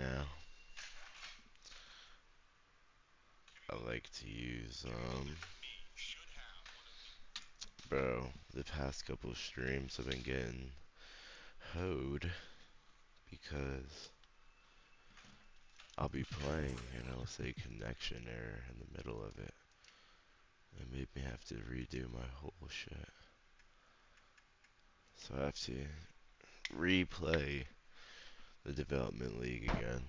now. I like to use, bro, the past couple streams I've been getting hoed because I'll be playing and I'll say connection error in the middle of it. It made me have to redo my whole shit. So I have to replay the Development League again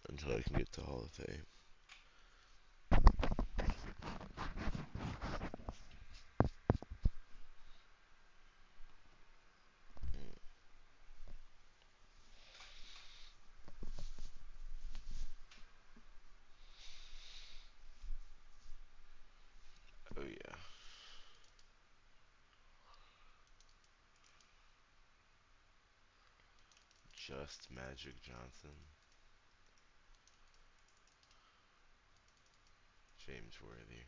until I can get to Hall of Fame. Oh yeah. Just Magic Johnson. James Worthy.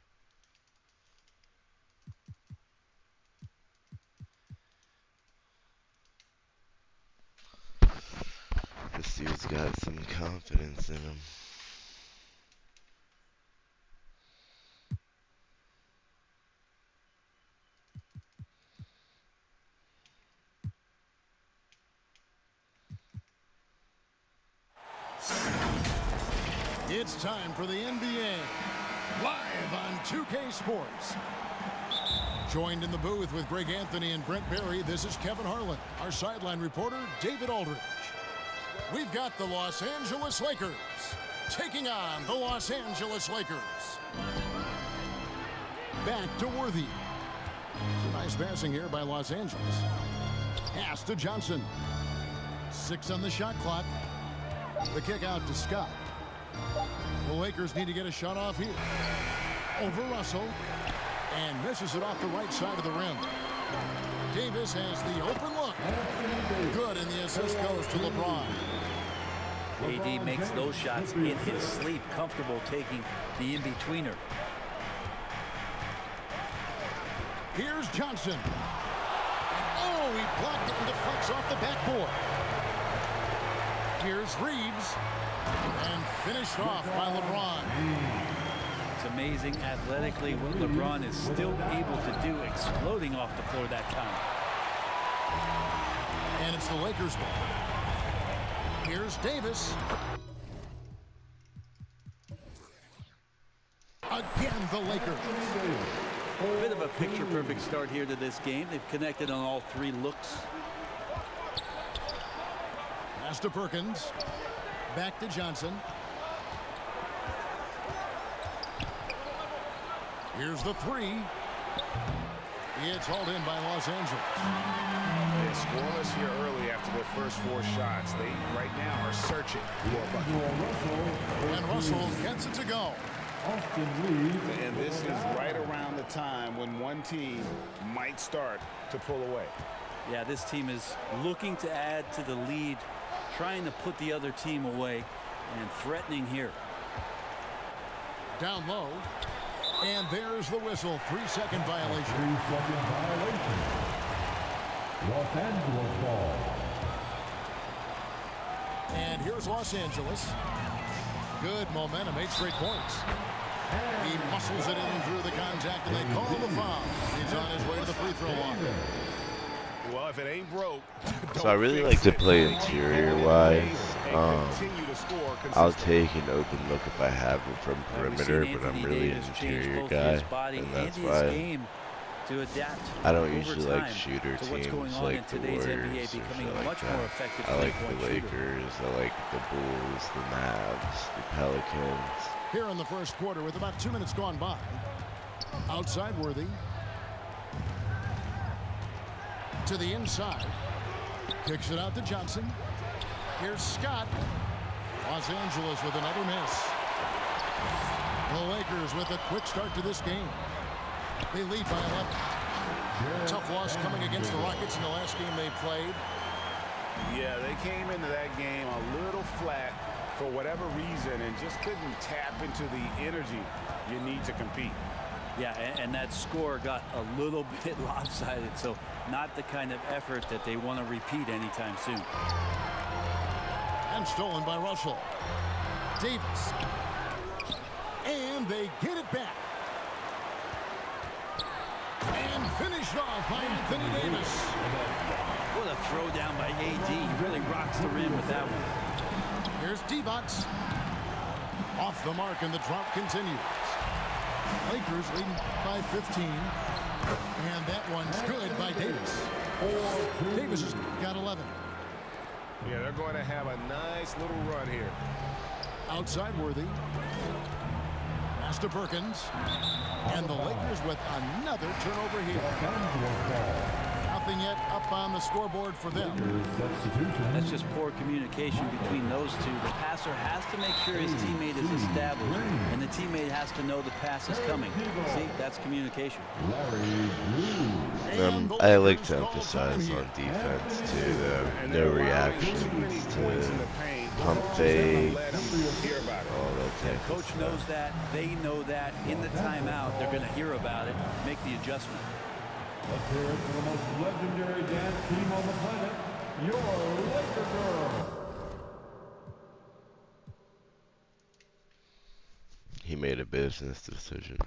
This dude's got some confidence in him. It's time for the NBA, live on 2K Sports. Joined in the booth with Greg Anthony and Brent Barry, this is Kevin Harlan. Our sideline reporter, David Aldridge. We've got the Los Angeles Lakers taking on the Los Angeles Lakers. Back to Worthy. Some nice passing here by Los Angeles. Pass to Johnson. 6 on the shot clock. The kick out to Scott. The Lakers need to get a shot off here. Over Russell. And misses it off the right side of the rim. Davis has the open look. Good, and the assist goes to LeBron. AD makes those shots in his sleep, comfortable taking the in-betweener. Here's Johnson. And oh, he blocked it and deflects off the backboard. Here's Reeves. And finished off by LeBron. It's amazing athletically what LeBron is still able to do, exploding off the floor that time. And it's the Lakers ball. Here's Davis. Again, the Lakers. A bit of a picture-perfect start here to this game. They've connected on all 3 looks. Pass to Perkins. Back to Johnson. Here's the 3. It's hauled in by Los Angeles. They're scoreless here early after their first 4 shots. They right now are searching for a bucket. And Russell gets it to go. And this is right around the time when one team might start to pull away. Yeah, this team is looking to add to the lead, trying to put the other team away, and threatening here. Down low. And there's the whistle. 3-second violation. 3-second violation. Los Angeles ball. And here's Los Angeles. Good momentum. 8 straight points. He muscles it in through the contact, and they call the foul. He's on his way to the free throw line. Well, if it ain't broke, So I really like to play interior wise. I'll take an open look if I have it from perimeter, but I'm really an interior guy, and that's why to adapt I don't over usually time like shooter to what's going teams on like in the today's Warriors NBA, or shit becoming like much more that. effective I like three-point the shooter. Lakers, I like the Bulls, the Mavs, the Pelicans. Here in the first quarter with about 2 minutes gone by. Outside Worthy. To the inside. Kicks it out to Johnson. Here's Scott. Los Angeles with another miss. The Lakers with a quick start to this game. They lead by 11. Tough loss coming against the Rockets in the last game they played. Yeah, they came into that game a little flat for whatever reason and just couldn't tap into the energy you need to compete. Yeah, and that score got a little bit lopsided, so not the kind of effort that they want to repeat anytime soon. And stolen by Russell. Davis. And they get it back. And finished off by Anthony Davis. What a throw down by AD. He really rocks the rim with that one. Here's Divac. Off the mark, and the drought continues. Lakers leading by 15. And that one's good by Davis. Davis has got 11. Yeah, they're going to have a nice little run here. Outside Worthy. Pass to Perkins. And the Lakers with another turnover here. Nothing yet up on the scoreboard for them. That's just poor communication between those two. The passer has to make sure his teammate is established, and the teammate has to know the pass is coming. See, that's communication. I like to emphasize on defense too, though. No reactions to pump fake, all that type Coach knows that. They know that. In the timeout, they're going to hear about it, make the adjustment. Let's hear it for the most legendary dance team on the planet, your Laker Girl. He made a business decision.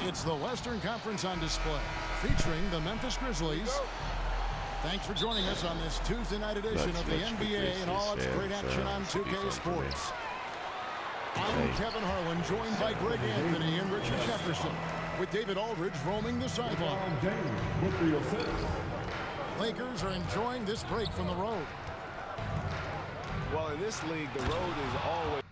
It's the Western Conference on display, featuring the Memphis Grizzlies. Thanks for joining us on this Tuesday night edition of the NBA and all its great action on 2K Sports. I'm Kevin Harlan, joined by Greg Anthony and Richard Jefferson, with David Aldridge roaming the sideline. Lakers are enjoying this break from the road. Well, in this league, the road is always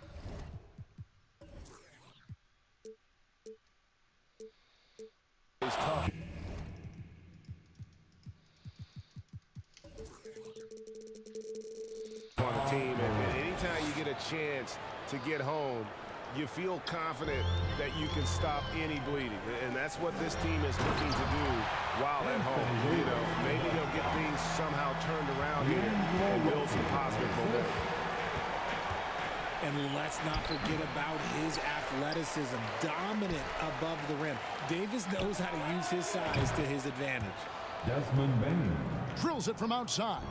tough. On the team, and anytime you get a chance to get home, you feel confident that you can stop any bleeding, and that's what this team is looking to do while at home. You know, maybe they'll get things somehow turned around here and build some positive momentum. And let's not forget about his athleticism, dominant above the rim. Davis knows how to use his size to his advantage. Desmond Bain Drills it from outside.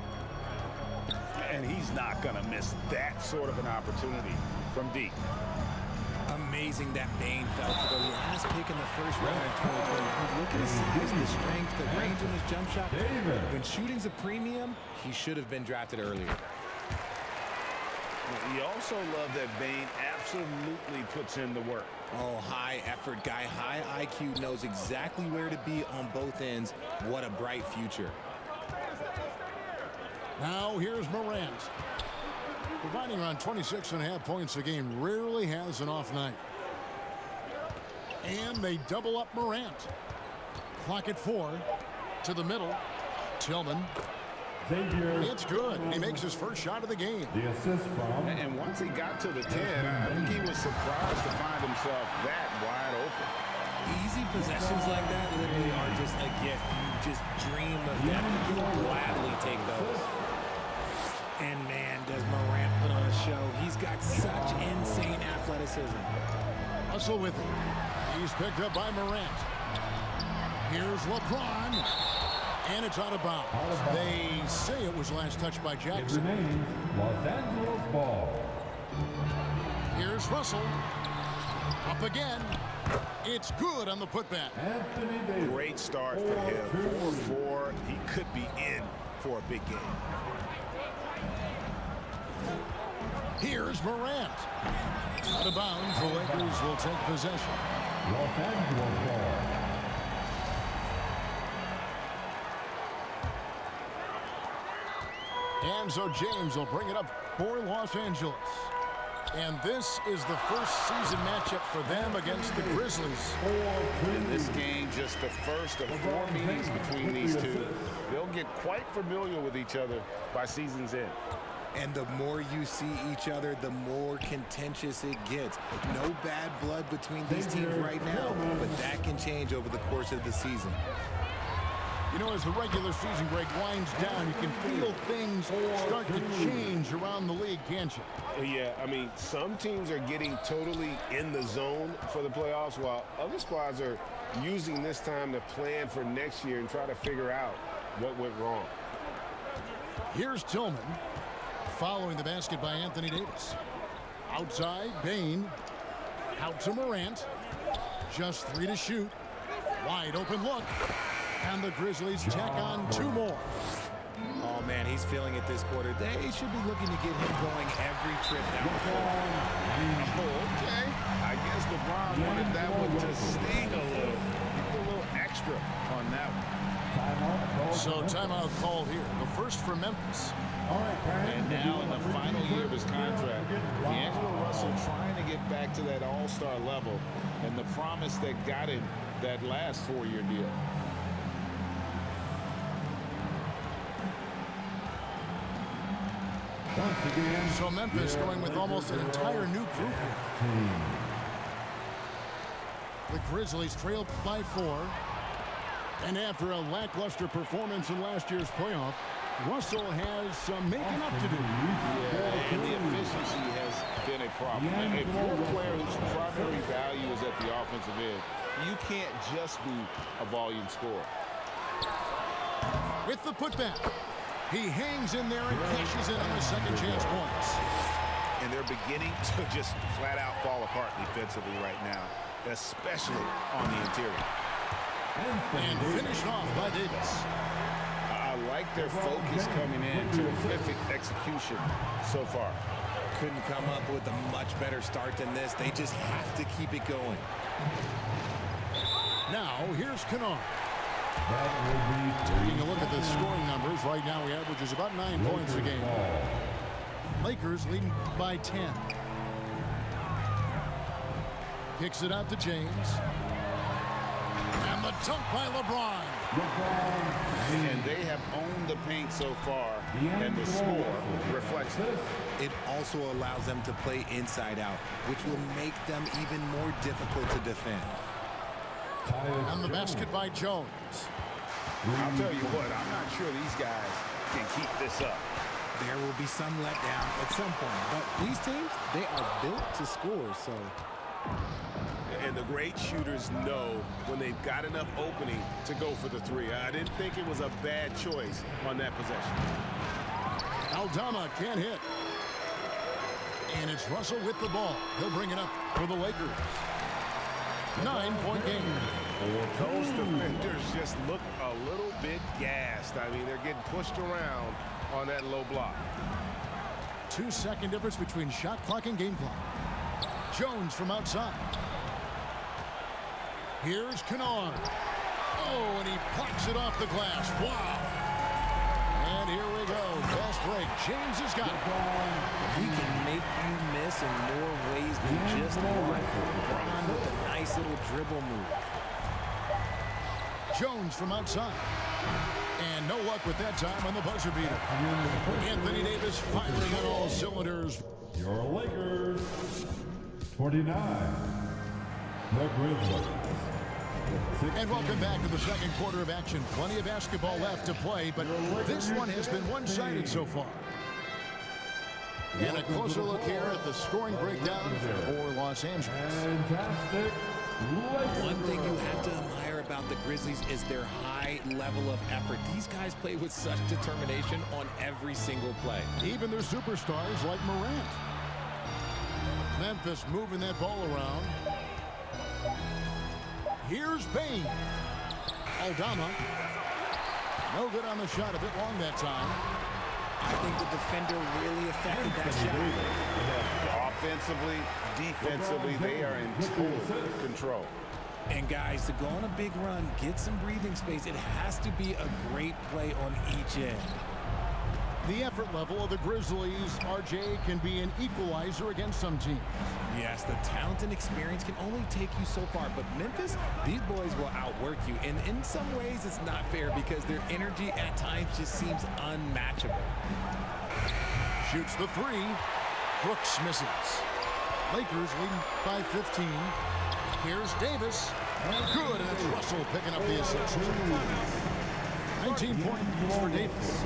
And he's not going to miss that sort of an opportunity from deep. Amazing that Bain fell to the last pick in the first round of 2020. Look at his size, the strength, the range of his jump shot. When shooting's a premium, he should have been drafted earlier. You also love that Bain absolutely puts in the work. Oh, high effort guy, high IQ, knows exactly where to be on both ends. What a bright future. Now here's Morant. Providing around 26.5 points a game, rarely has an off night. And they double up Morant. Clock at 4. To the middle. Tillman. Xavier. It's good. He makes his first shot of the game. The assist from. And once he got to the 10, I think he was surprised to find himself that wide open. Easy possessions like that literally are just a gift. You just dream of them. You'll gladly take those. And man, does Morant put on a show. He's got such insane athleticism. Russell with him. He's picked up by Morant. Here's LeBron. And it's out of bounds. They say it was last touched by It Jackson. remains Los Angeles ball. Here's Russell. Up again. It's good on the putback. Anthony Davis. Great start for him. 4-4. He could be in for a big game. Here's Morant. Out of bounds, the Lakers will take possession. Los Angeles ball. And so James will bring it up for Los Angeles. And this is the first season matchup for them against the Grizzlies. In this game, just the first of 4 meetings between these two. They'll get quite familiar with each other by season's end. And the more you see each other, the more contentious it gets. No bad blood between these teams right now, but that can change over the course of the season. You know, as the regular season break winds down, you can feel things start to change around the league, can't you? Yeah, I mean, some teams are getting totally in the zone for the playoffs, while other squads are using this time to plan for next year and try to figure out what went wrong. Here's Tillman. Following the basket by Anthony Davis. Outside, Bain. Out to Morant. Just 3 to shoot. Wide open look. And the Grizzlies tack on 2 more. Oh, man, he's feeling it this quarter. They should be looking to get him going every trip down the floor. Oh, okay. I guess LeBron wanted that one to sting a little. A little extra on that one. So timeout called here. The first for Memphis. And now in the final year of his contract, D'Angelo Russell trying to get back to that all-star level and the promise that got him that last 4-year deal. So Memphis going with almost an entire new group here. The Grizzlies trailed by 4. And after a lackluster performance in last year's playoff, Russell has some making up to do. Yeah, and the efficiency has been a problem. And if you're a player whose primary value is at the offensive end, you can't just be a volume scorer. With the putback, he hangs in there and cashes in on the second chance points. And they're beginning to just flat out fall apart defensively right now, especially on the interior. And finished off by Davis. I like their focus coming in. Terrific execution so far. Couldn't come up with a much better start than this. They just have to keep it going. Now, here's Kennard. Taking a look at the scoring numbers, right now he averages about 9 points a game. Lakers leading by 10. Kicks it out to James. And the dunk by LeBron. And they have owned the paint so far, and the score reflects it. It also allows them to play inside out, which will make them even more difficult to defend. And the basket by Jones. I'll tell you what, I'm not sure these guys can keep this up. There will be some letdown at some point, but these teams, they are built to score, so. And the great shooters know when they've got enough opening to go for the 3. I didn't think it was a bad choice on that possession. Aldama can't hit. And it's Russell with the ball. He'll bring it up for the Lakers. 9-point game. Those defenders just look a little bit gassed. I mean, they're getting pushed around on that low block. 2-second difference between shot clock and game clock. Jones from outside. Here's Kennard. Oh, and he plucks it off the glass. Wow. And here we go. Fast break. James has got it. He can make you miss in more ways than just one. LeBron with a nice little dribble move. Jones from outside. And no luck with that time on the buzzer beater. Anthony Davis firing on all cylinders. Your Lakers, 29. The Grizzlies. And welcome back to the second quarter of action. Plenty of basketball left to play, but this one has been one-sided so far. And a closer look here at the scoring breakdown for Los Angeles. Fantastic One thing you have to admire about the Grizzlies is their high level of effort. These guys play with such determination on every single play. Even their superstars like Morant. Memphis moving that ball around. Here's Bain. Aldama. No good on the shot. A bit long that time. I think the defender really affected that shot. Offensively, defensively, they are in total control. And guys, to go on a big run, get some breathing space, it has to be a great play on each end. The effort level of the Grizzlies, RJ, can be an equalizer against some teams. Yes, the talent and experience can only take you so far, but Memphis, these boys will outwork you. And in some ways, it's not fair because their energy at times just seems unmatchable. Shoots the three. Brooks misses. Lakers leading by 15. Here's Davis. Good, and it's Russell picking up the assist. 19 points for Davis.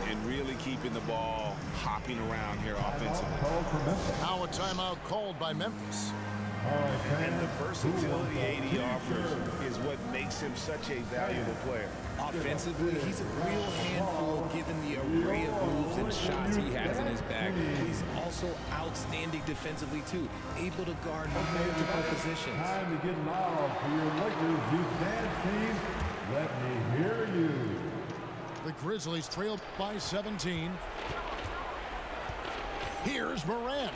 And really keeping the ball hopping around here offensively. Now a timeout called by Memphis. And the versatility AD offers is what makes him such a valuable player. Offensively, he's a real handful given the array of moves and shots he has in his bag. He's also outstanding defensively, too, able to guard multiple positions. Time to get loud for your Lakers youth dance team. Let me hear you. The Grizzlies trail by 17. Here's Morant.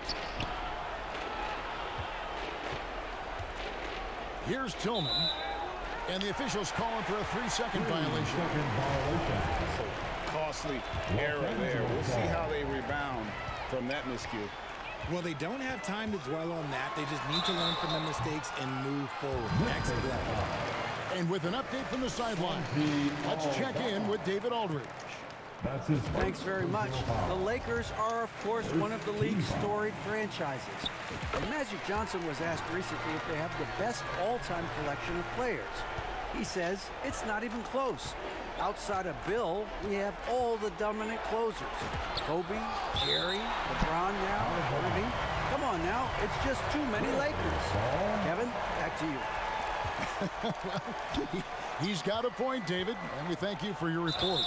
Here's Tillman. And the officials calling for a 3-second violation. Costly error there. We'll see how they rebound from that miscue. Well, they don't have time to dwell on that. They just need to learn from the mistakes and move forward. Next play. And with an update from the sideline, let's check in with David Aldridge. That's his Thanks very much. The Lakers are, of course, one of the league's storied franchises. And Magic Johnson was asked recently if they have the best all-time collection of players. He says it's not even close. Outside of Bill, we have all the dominant closers. Kobe, Jerry, LeBron now, Irving. Come on now, it's just too many Lakers. Kevin, back to you. Well, he's got a point, David, and we thank you for your report.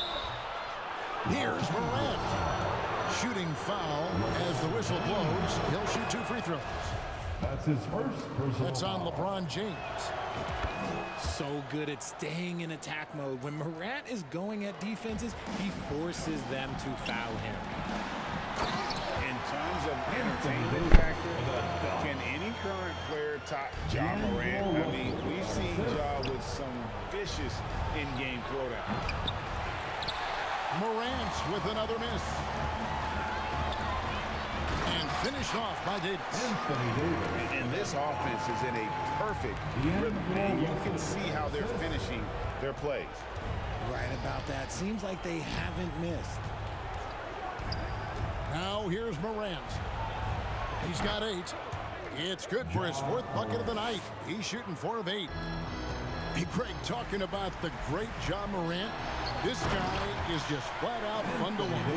Here's Morant. Shooting foul as the whistle blows. He'll shoot 2 free throws. That's his first personal. That's on LeBron James. So good at staying in attack mode. When Morant is going at defenses, he forces them to foul him. In terms of entertainment factor, can any current player top Ja Morant? I mean, we've seen Ja with some vicious in-game throwdown. Morant with another miss. And finished off by Davis. And this offense is in a perfect rhythm. And you can see how they're finishing their plays. Right about that. Seems like they haven't missed. Now here's Morant. He's got 8. It's good for his 4th bucket of the night. He's shooting 4 of 8. Hey, Greg, talking about the great Ja Morant, this guy is just flat out fun to watch.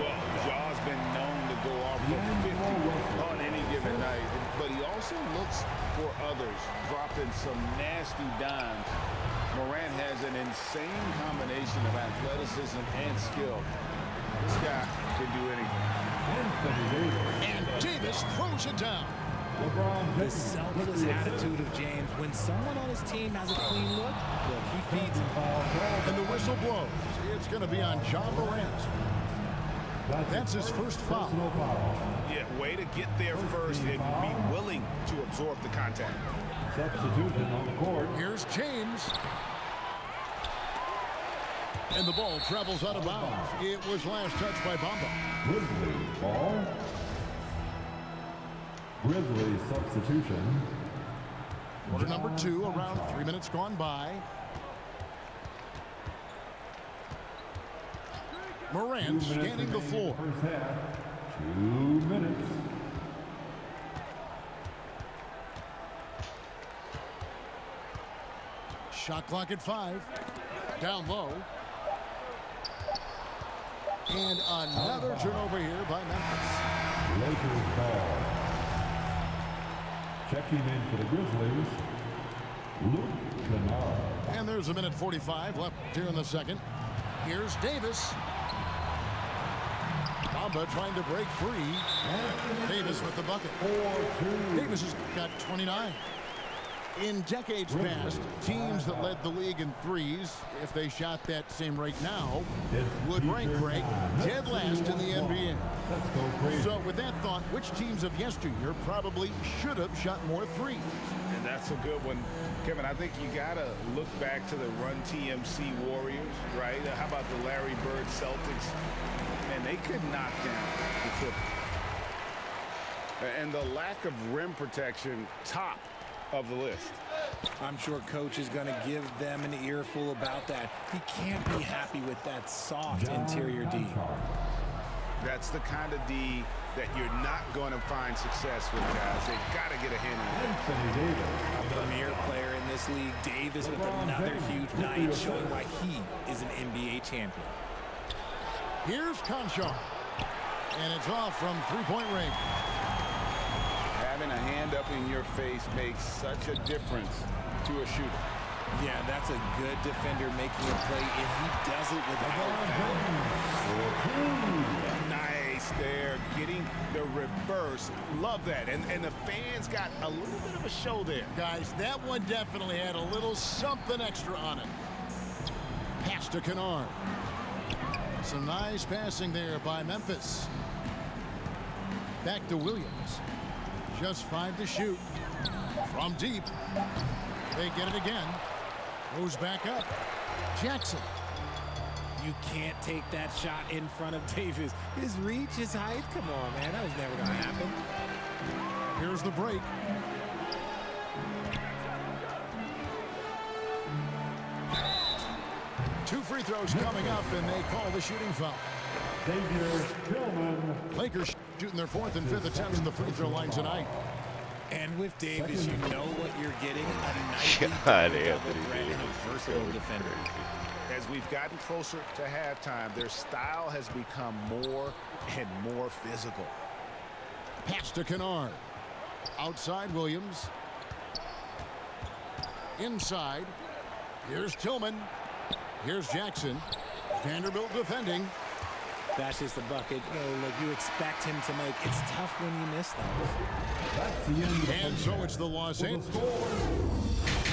Well, Ja's been known to go off for 50 on any given night, but he also looks for others, dropping some nasty dimes. Morant has an insane combination of athleticism and skill. This guy can do anything. And Davis throws it down. The selfless attitude of James. When someone on his team has a clean look, he feeds him. And the whistle blows. It's going to be on Ja Morant. That's his first foul. Yeah, way to get there first and be willing to absorb the contact. Substitution on the court. Here's James. And the ball travels out of bounds. It was last touched by Bamba. Grizzlies ball. Grizzlies substitution. Quarter number 2, around 3 minutes gone by. Morant scanning the floor. First half. 2 minutes. Shot clock at 5. Down low. And another turnover here by Memphis. Lakers ball. Checking in for the Grizzlies, Luke Kennard. And there's a minute 45 left here in the second. Here's Davis. Bamba trying to break free. Davis with the bucket. 4-2. Davis has got 29. In decades past, teams that led the league in threes, if they shot that same rate now, would rank Greg dead last in the NBA. Let's go crazy. So with that thought, which teams of yesteryear probably should have shot more threes? And that's a good one. Kevin, I think you got to look back to the Run TMC Warriors, right? How about the Larry Bird Celtics? And they could knock down the triple. And the lack of rim protection, top of the list. I'm sure coach is going to give them an earful about that. He can't be happy with that soft interior D. That's the kind of D that you're not going to find success with, guys. They've got to get a hand in it. Anthony Davis. A premier player in this league, Davis with another huge night, showing why he is an NBA champion. Here's Conchar. And it's off from three-point range. Having a hand up in your face makes such a difference to a shooter. Yeah, that's a good defender making a play, and he does it without foul. Nice there, getting the reverse. Love that. And the fans got a little bit of a show there. Guys, that one definitely had a little something extra on it. Pass to Kennard. Some nice passing there by Memphis. Back to Williams. Just 5 to shoot. From deep. They get it again. Goes back up. Jackson. You can't take that shot in front of Davis. His reach, his height, come on, man. That was never going to happen. Here's the break. Two free throws coming up, and they call the shooting foul. Xavier Tillman. Lakers shooting their 4th and 5th attempts at the free throw line tonight. And with Davis, you know what you're getting. A nightly God, double Anthony threat and a Davis. versatile defender. As we've gotten closer to halftime, their style has become more and more physical. Pass to Kennard. Outside Williams. Inside. Here's Tillman. Here's Jackson. Vanderbilt defending. That's just a bucket. Look, you expect him to make. It's tough when you miss those. That's the end of the And so it's the Los Angeles. score.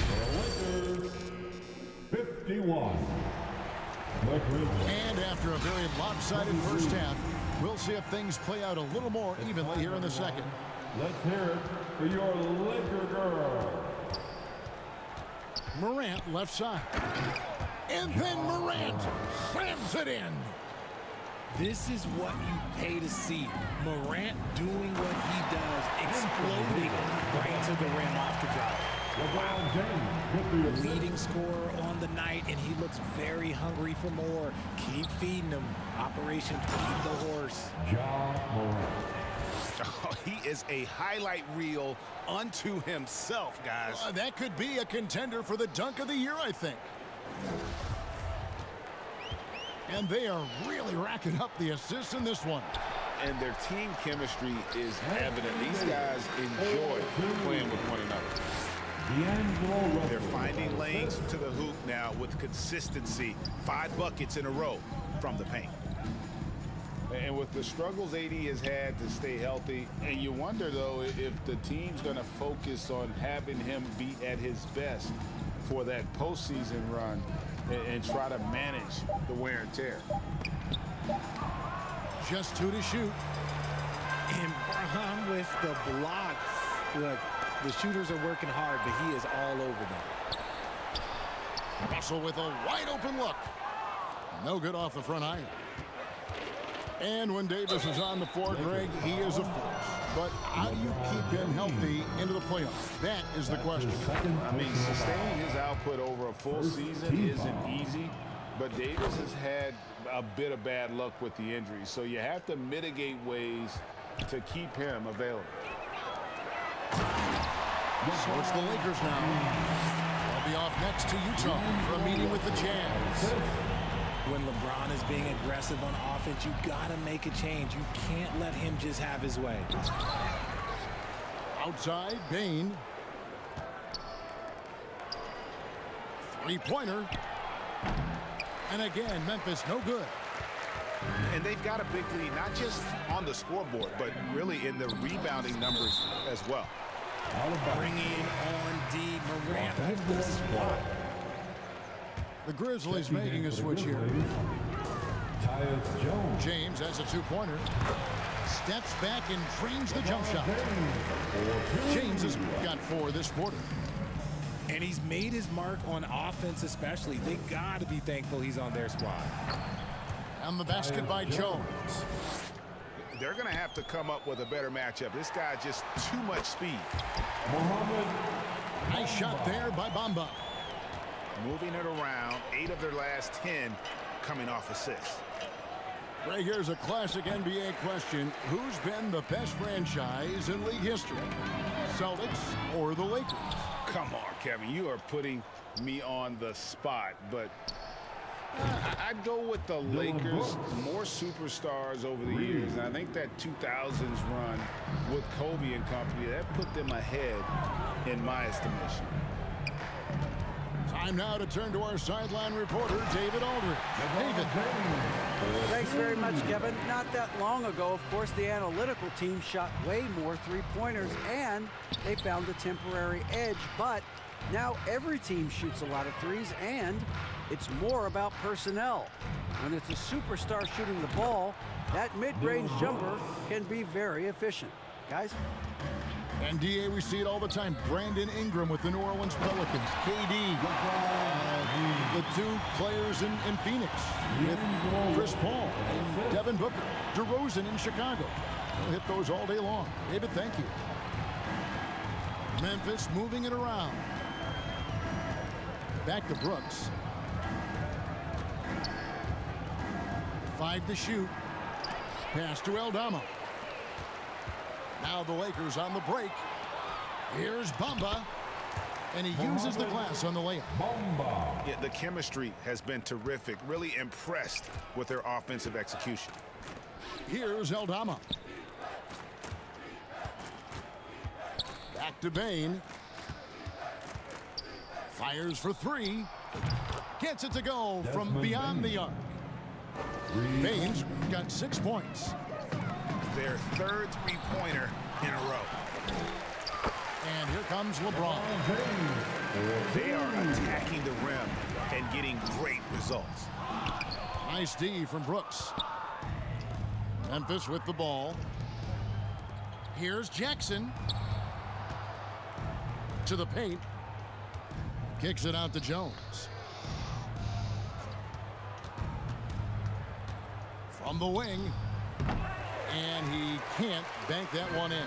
The Lakers 51. The Grizzlies. And after a very lopsided first half, we'll see if things play out a little more evenly here in the second. Let's hear it for your Laker girl. Morant left side. And then Morant slams it in. This is what you pay to see. Morant doing what he does, exploding right to the rim off the drive. LeBron James with the assist. Leading scorer on the night, and he looks very hungry for more. Keep feeding him. Operation Feed the Horse. Ja Morant. Oh, he is a highlight reel unto himself, guys. That could be a contender for the dunk of the year, I think. And they are really racking up the assists in this one. And their team chemistry is evident. These guys enjoy playing with one another. D'Angelo Russell. They're finding lanes to the hoop now with consistency. 5 buckets in a row from the paint. And with the struggles AD has had to stay healthy, and you wonder, though, if the team's going to focus on having him be at his best for that postseason run and try to manage the wear and tear. Just 2 to shoot. And Braun with the block. Look, the shooters are working hard, but he is all over them. Russell with a wide open look. No good off the front iron. And when Davis is on the floor, Greg, he is a force. But how do you keep him healthy into the playoffs? That is the question. I mean, sustaining his output over a full season isn't easy, but Davis has had a bit of bad luck with the injuries, so you have to mitigate ways to keep him available. So it's the Lakers now. They'll be off next to Utah for a meeting with the Jazz. When LeBron is being aggressive on offense, you got to make a change. You can't let him just have his way. Outside, Bain. Three-pointer. And again, Memphis no good. And they've got a big lead, not just on the scoreboard, but really in the rebounding numbers as well. Bringing on D. Morant with the spot. The Grizzlies making a switch here. Tyus Jones. James has a two-pointer. Steps back and drains the jump shot. James has got 4 this quarter. And he's made his mark on offense especially. They got to be thankful he's on their squad. And the basket by Jones. They're going to have to come up with a better matchup. This guy just too much speed. Nice shot there by Bamba. Moving it around, 8 of their last 10 coming off assists. Right, here's a classic NBA question. Who's been the best franchise in league history? Celtics or the Lakers? Come on, Kevin, you are putting me on the spot, but I'd go with the Lakers. More superstars over the years, and I think that 2000s run with Kobe and company, that put them ahead in my estimation. Time now to turn to our sideline reporter, David Aldridge. David. Thanks very much, Kevin. Not that long ago, of course, the analytical team shot way more three-pointers, and they found a temporary edge. But now every team shoots a lot of threes, and it's more about personnel. When it's a superstar shooting the ball, that mid-range jumper can be very efficient. Guys? And DA, we see it all the time. Brandon Ingram with the New Orleans Pelicans. KD, the 2 players in Phoenix with Chris Paul and Devin Booker. DeRozan in Chicago. We'll hit those all day long. David, thank you. Memphis moving it around. Back to Brooks. 5 to shoot. Pass to Aldama. Now the Lakers on the break. Here's Bamba. And he uses the glass on the layup. Yeah, the chemistry has been terrific. Really impressed with their offensive execution. Here's Aldama. Back to Bain. Fires for 3. Gets it to go from beyond the arc. Bain's got 6 points. Their 3rd three-pointer in a row. And here comes LeBron. They are attacking the rim and getting great results. Nice D from Brooks. Memphis with the ball. Here's Jackson. To the paint. Kicks it out to Jones. From the wing. And he can't bank that one in.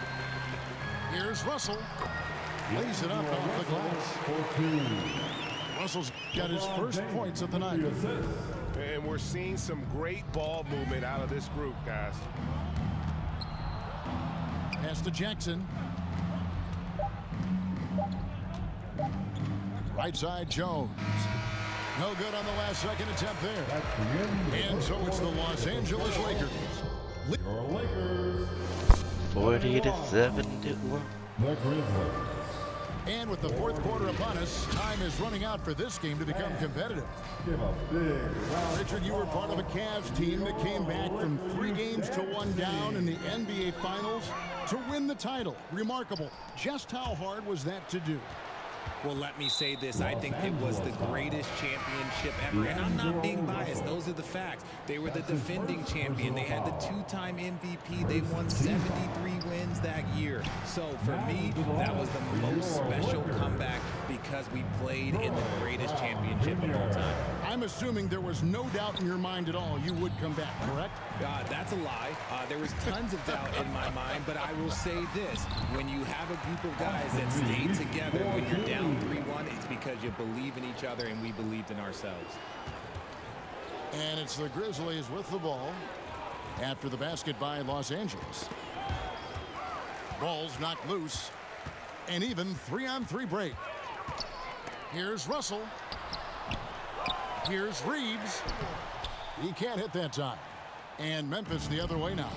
Here's Russell. Lays it up off the glass. Russell's got his first points of the night. And we're seeing some great ball movement out of this group, guys. Pass to Jackson. Right side, Jones. No good on the last second attempt there. And so it's the Los Angeles Lakers. Your Lakers. 40-7 to 1. The Grizzlies. And with the fourth quarter upon us, time is running out for this game to become competitive. Give a big round. Richard, you were part of a Cavs team that came back from 3 games to 1 down in the NBA Finals to win the title. Remarkable. Just how hard was that to do? Well, let me say this. I think it was the greatest championship ever. And I'm not being biased. Those are the facts. They were the defending champion. They had the 2-time MVP. They won 73 wins that year. So for me, that was the most special comeback because we played in the greatest championship of all time. I'm assuming there was no doubt in your mind at all you would come back, correct? That's a lie. There was tons of doubt in my mind, but I will say this. When you have a group of guys that stay together when you're down 3-1, it's because you believe in each other and we believed in ourselves. And it's the Grizzlies with the ball after the basket by Los Angeles. Ball's knocked loose. An even 3-on-3 break. Here's Russell. Here's Reeves. He can't hit that time. And Memphis the other way now.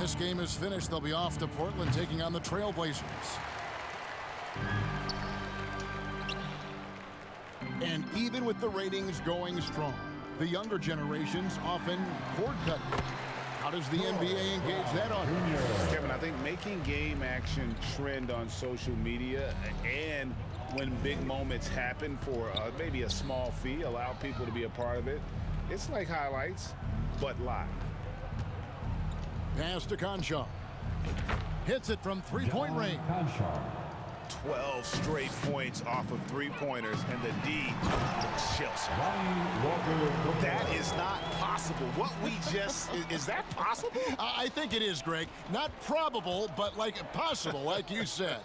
This game is finished. They'll be off to Portland taking on the Trailblazers. And even with the ratings going strong, the younger generations often cord cutting. How does the NBA engage that audience? Kevin, I think making game action trend on social media and when big moments happen for maybe a small fee, allow people to be a part of it. It's like highlights, but live. Pass to Conchar. Hits it from three-point range. 12 straight points off of three-pointers, and the D looks shell-shocked. That is not possible. What we just, is that possible? I think it is, Greg. Not probable, but like possible, like you said.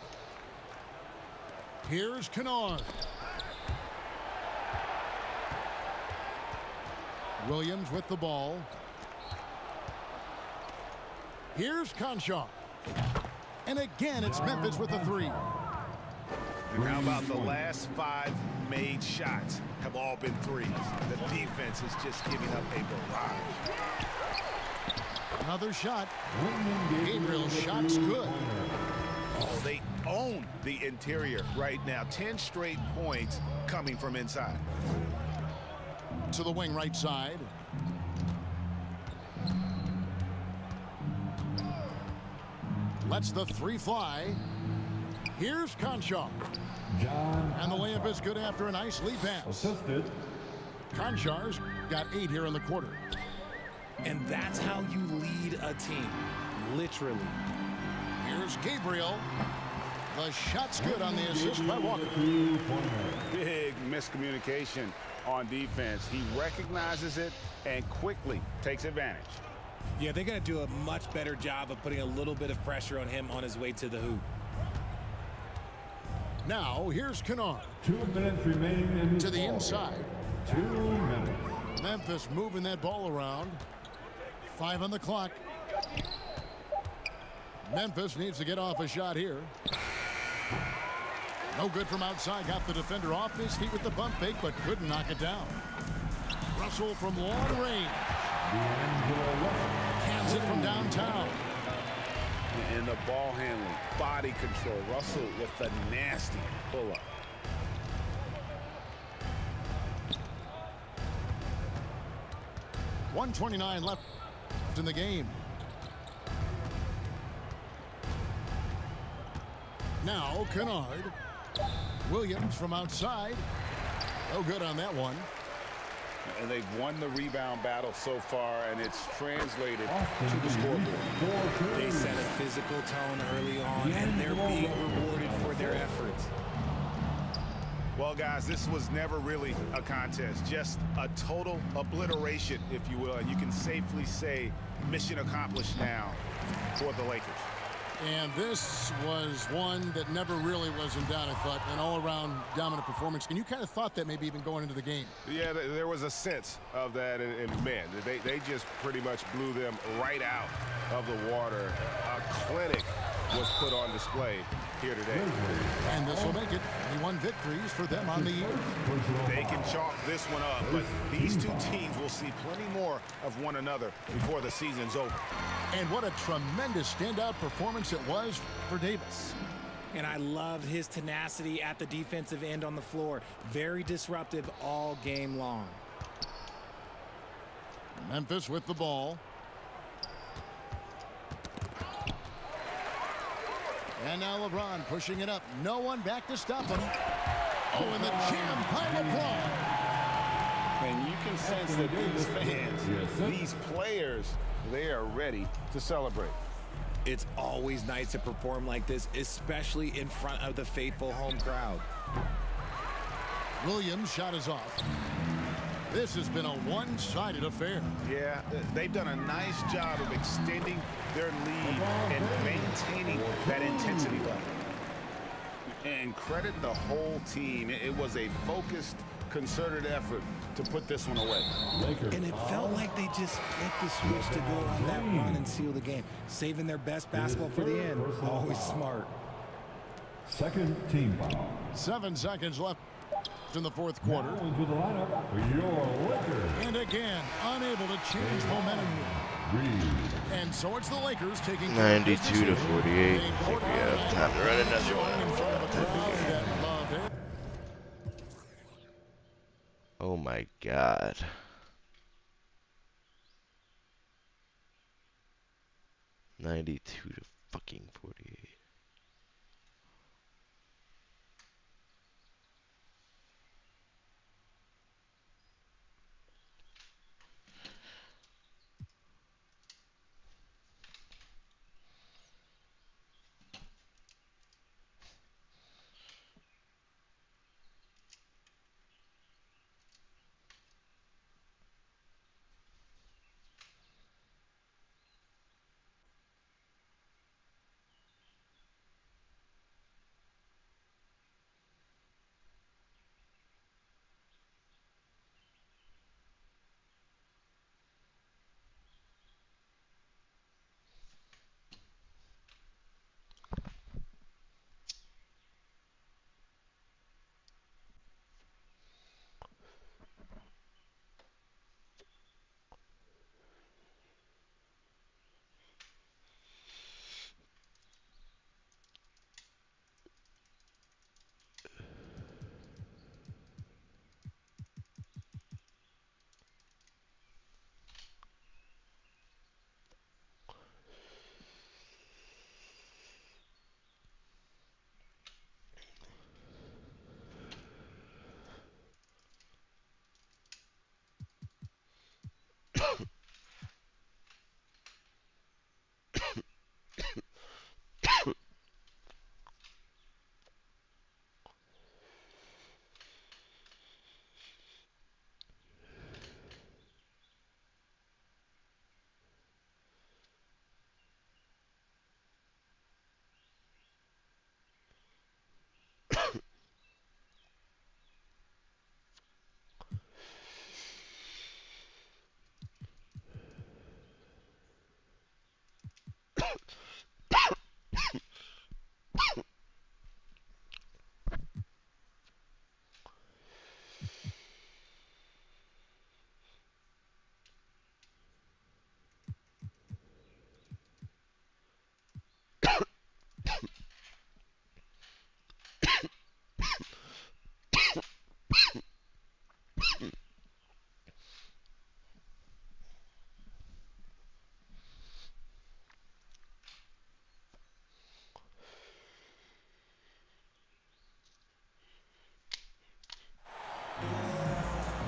Here's Kennard. Williams with the ball. Here's Conchar. And again, it's Memphis with the three. And how about the last 5 made shots have all been threes? The defense is just giving up a barrage. Another shot. Gabriel's shot's good. Oh, they own the interior right now. 10 straight points coming from inside. To the wing right side. Lets the three fly. Here's Conchar. And the layup is good after a nice lead pass. Assisted. Conchar's got 8 here in the quarter. And that's how you lead a team, literally. Here's Gabriel. The shot's good on the assist by Walker. Big miscommunication on defense. He recognizes it and quickly takes advantage. Yeah, they're going to do a much better job of putting a little bit of pressure on him on his way to the hoop. Now, here's Kennard. 2 minutes remaining in To the inside. 2 minutes. Memphis moving that ball around. 5 on the clock. Memphis needs to get off a shot here. No good from outside. Got the defender off his feet with the bump fake, but couldn't knock it down. Russell from long range. Cans it from downtown. And the ball handling, body control. Russell with the nasty pull-up. .129 left in the game. Now Kennard. Williams from outside. No good on that one. And they've won the rebound battle so far, and it's translated to the scoreboard. They set a physical tone early on, and they're being rewarded for their efforts. Well, guys, this was never really a contest, just a total obliteration, if you will. And you can safely say mission accomplished now for the Lakers. And this was one that never really was in doubt, I thought. An all-around dominant performance. And you kind of thought that maybe even going into the game. Yeah, there was a sense of that. And man, they just pretty much blew them right out of the water. A clinic was put on display here today. And this will make it 21 victories for them on the year. They can chalk this one up, but these two teams will see plenty more of one another before the season's over. And what a tremendous standout performance it was for Davis. And I loved his tenacity at the defensive end on the floor. Very disruptive all game long. Memphis with the ball. And now LeBron pushing it up. No one back to stop him. Oh, and the jam by LeBron. And you can sense that these fans, these players, they are ready to celebrate. It's always nice to perform like this, especially in front of the faithful home crowd. Williams' shot is off. This has been a one-sided affair. Yeah, they've done a nice job of extending their lead and maintaining that intensity level. And credit the whole team. It was a focused, concerted effort to put this one away. And it felt like they just flipped the switch to go on that run and seal the game. Saving their best basketball for the end. Always smart. Second team foul. 7 seconds left in the fourth quarter. Now into the lineup for your Lakers. And again, unable to change momentum. Reed. And so it's the Lakers taking 92 to 48. I think we have time to run another showing in front of a crowd that loved it. Oh my God. $92 to fucking 48.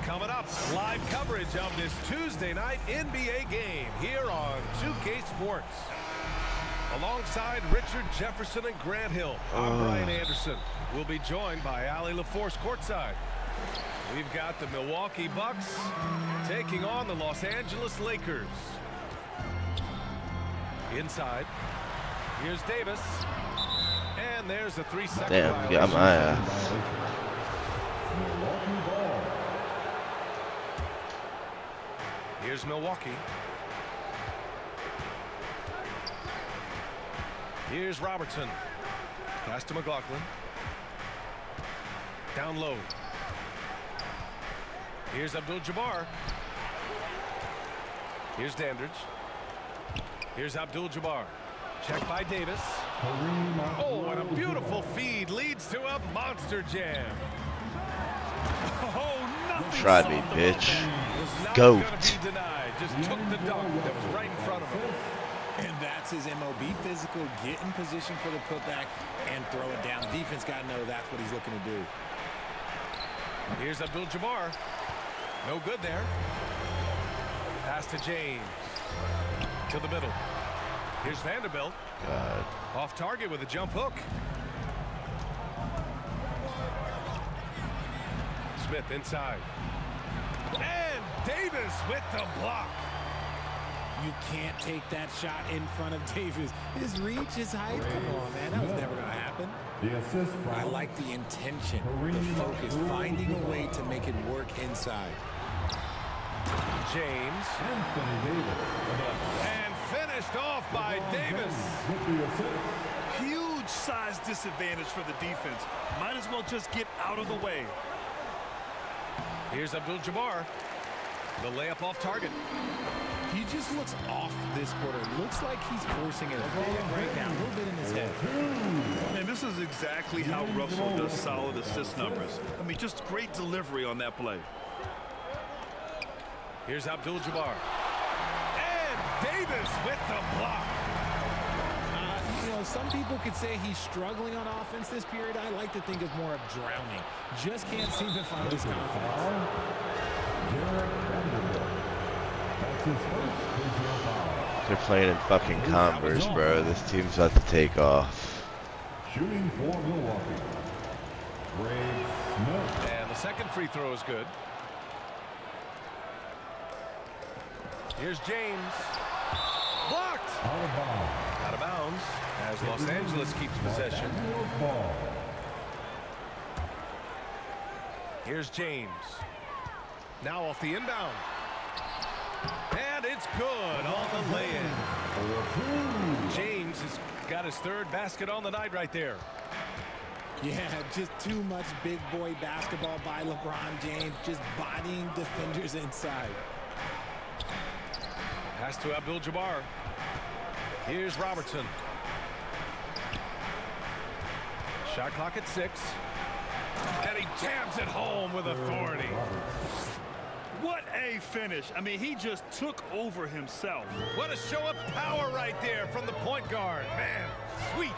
Coming up, live coverage of this Tuesday night NBA game here on 2K Sports. Alongside Richard Jefferson and Grant Hill, I'm Brian Anderson. We'll be joined by Allie LaForce courtside. We've got the Milwaukee Bucks taking on the Los Angeles Lakers. Inside, here's Davis. And there's a 3-second Damn, got my ass. Here's Milwaukee. Here's Robertson. Pass to McLaughlin. Down low. Here's Abdul-Jabbar. Here's Dandridge. Here's Abdul-Jabbar. Check by Davis. Oh, and a beautiful feed leads to a monster jam. Oh, nothing. Try me, bitch. Goat. Just took the dunk that was right in front of him. And that's his MOB, physical, get in position for the putback and throw it down. Defense got to know that's what he's looking to do. Here's Abdul-Jabbar. No good there. Pass to James. To the middle. Here's Vanderbilt. God. Off target with a jump hook. Smith inside. And Davis with the block. You can't take that shot in front of Davis. His reach, his height. Come on, man. That was never going to happen. The assist I like the intention, the focus, finding a way to make it work inside. James. And finished off by Davis. Huge size disadvantage for the defense. Might as well just get out of the way. Here's Abdul-Jabbar. The layup off target. He just looks off this quarter. Looks like he's forcing it a bit right now, a little bit in his head. And this is exactly how Russell does solid assist numbers. I mean, just great delivery on that play. Here's Abdul-Jabbar. And Davis with the block. You know, some people could say he's struggling on offense this period. I like to think of more of drowning. Just can't seem to find his confidence. They're playing in fucking Converse, bro. This team's about to take off. Shooting for Milwaukee, Ray Smith. And the second free throw is good. Here's James. Blocked. Out of bounds as Los Angeles keeps possession. Here's James. Now off the inbound. And it's good on the lay-in. James has got his third basket on the night right there. Yeah, just too much big boy basketball by LeBron James, just bodying defenders inside. Pass to Abdul-Jabbar. Here's Robertson. Shot clock at 6. And he jams it home with authority. What a finish. I mean, he just took over himself. What a show of power right there from the point guard. Man, sweet.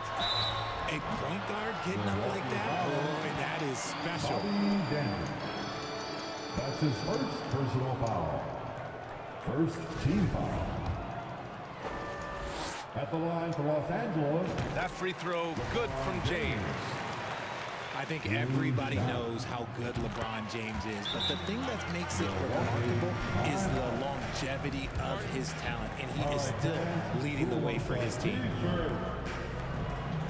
A point guard getting up like that? Boy, that is special. That's his first personal foul. First team foul. At the line for Los Angeles. That free throw good from James. I think everybody knows how good LeBron James is, but the thing that makes it remarkable is the longevity of his talent, and he is still leading the way for his team.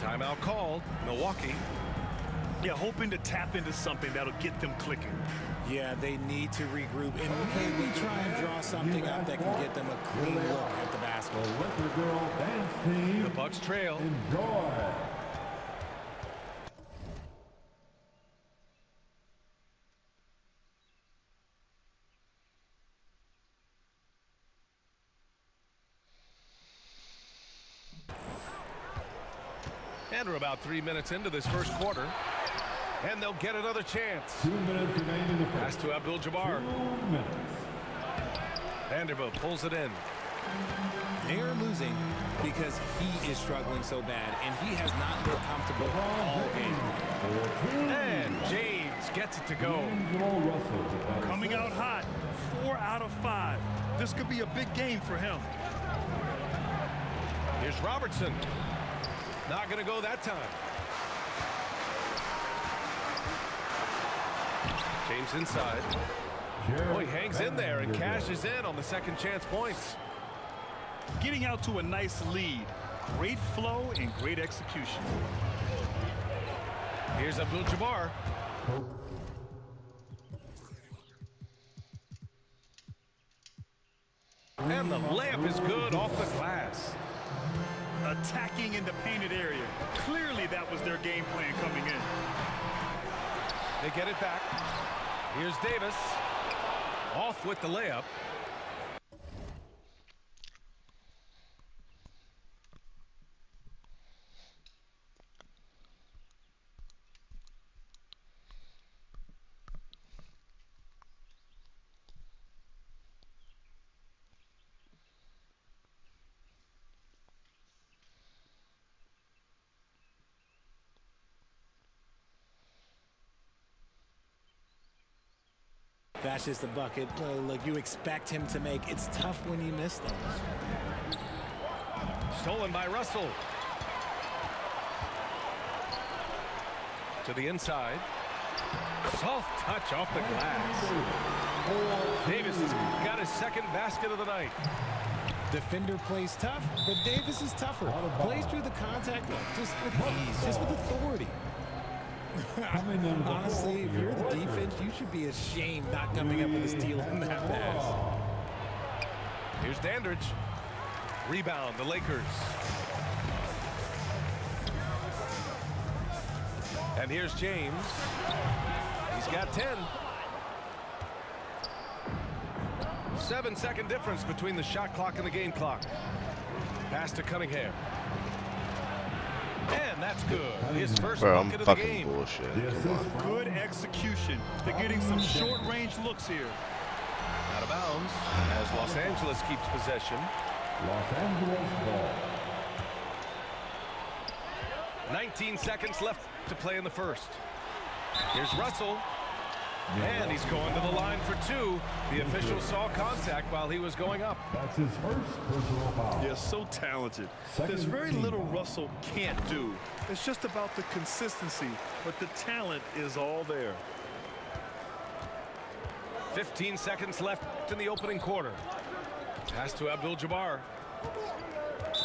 Timeout called. Milwaukee. Yeah, hoping to tap into something that'll get them clicking. Yeah, they need to regroup and maybe try and draw something up that can get them a clean look at the basket. Liquor Girl Dance Team. The Bucks trail. Enjoy. And we're about 3 minutes into this first quarter. And they'll get another chance. 2 minutes remaining in the first. Pass to Abdul-Jabbar. 2 minutes. Vanderbilt pulls it in. They are losing because he is struggling so bad, and he has not been comfortable all game. And James gets it to go. Coming out hot, 4 out of 5. This could be a big game for him. Here's Robertson. Not going to go that time. James inside. Oh, he hangs in there and cashes in on the second chance points. Getting out to a nice lead. Great flow and great execution. Here's Abdul-Jabbar. And the layup is good off the glass. Attacking in the painted area. Clearly that was their game plan coming in. They get it back. Here's Davis. Off with the layup. That's just a bucket. Look, you expect him to make. It's tough when you miss those. Stolen by Russell. To the inside. Soft touch off the glass. Davis has got his second basket of the night. Defender plays tough, but Davis is tougher. Plays through the contact just with ease, just with authority. Honestly, if you're the defense, you should be ashamed not coming up with a steal on that pass. Here's Dandridge. Rebound, the Lakers. And here's James. He's got 10. 7-second difference between the shot clock and the game clock. Pass to Cunningham. And that's good. His first bucket of the game. Bullshit. Good execution. They're getting some short-range looks here. Out of bounds as Los Angeles keeps possession. Los Angeles ball. 19 seconds left to play in the first. Here's Russell. And he's going to the line for two. The official saw contact while he was going up. That's his first personal foul. They're so talented. There's very little Russell can't do. It's just about the consistency, but the talent is all there. 15 seconds left in the opening quarter. Pass to Abdul-Jabbar.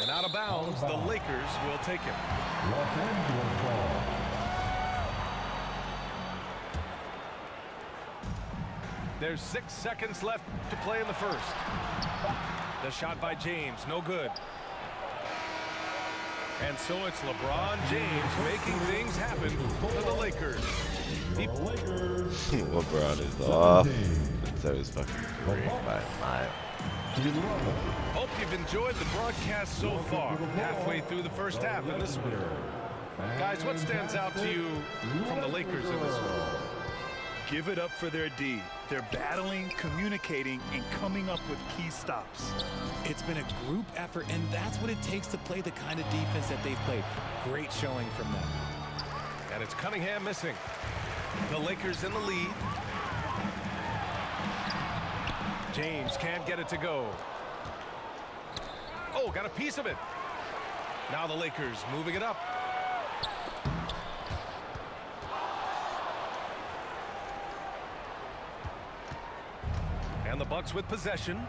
And out of bounds, the Lakers will take him. Los Angeles ball. There's 6 seconds left to play in the first. The shot by James, no good. And so it's LeBron James making things happen for the Lakers. LeBron is off. That was fucking great by a mile. Hope you've enjoyed the broadcast so far. Halfway through the first half in this one. Guys, what stands out to you from the Lakers in this one? Give it up for their D. They're battling, communicating, and coming up with key stops. It's been a group effort, and that's what it takes to play the kind of defense that they've played. Great showing from them. And it's Cunningham missing. The Lakers in the lead. James can't get it to go. Oh, got a piece of it. Now the Lakers moving it up. And the Bucks with possession.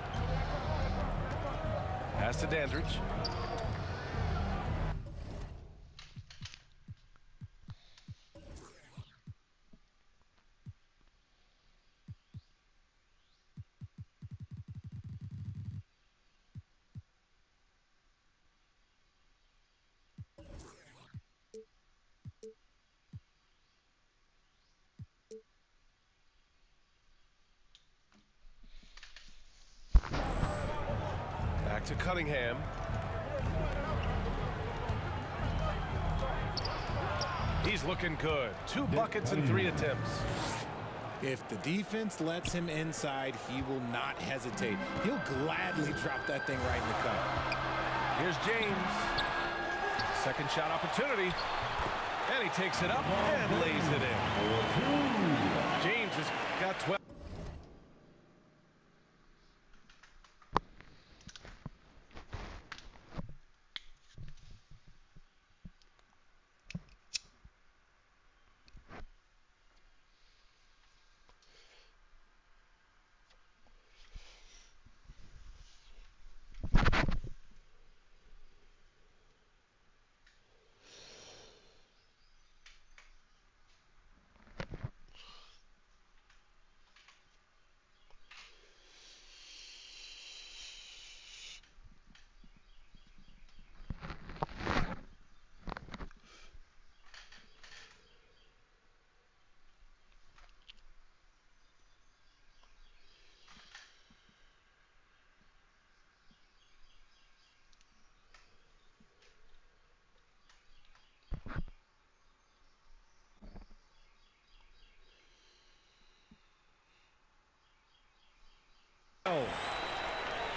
Pass to Dandridge. Back to Cunningham. He's looking good. 2 buckets and 3 attempts. If the defense lets him inside, he will not hesitate. He'll gladly drop that thing right in the cup. Here's James. Second shot opportunity. And he takes it up and lays it in. James has got 12.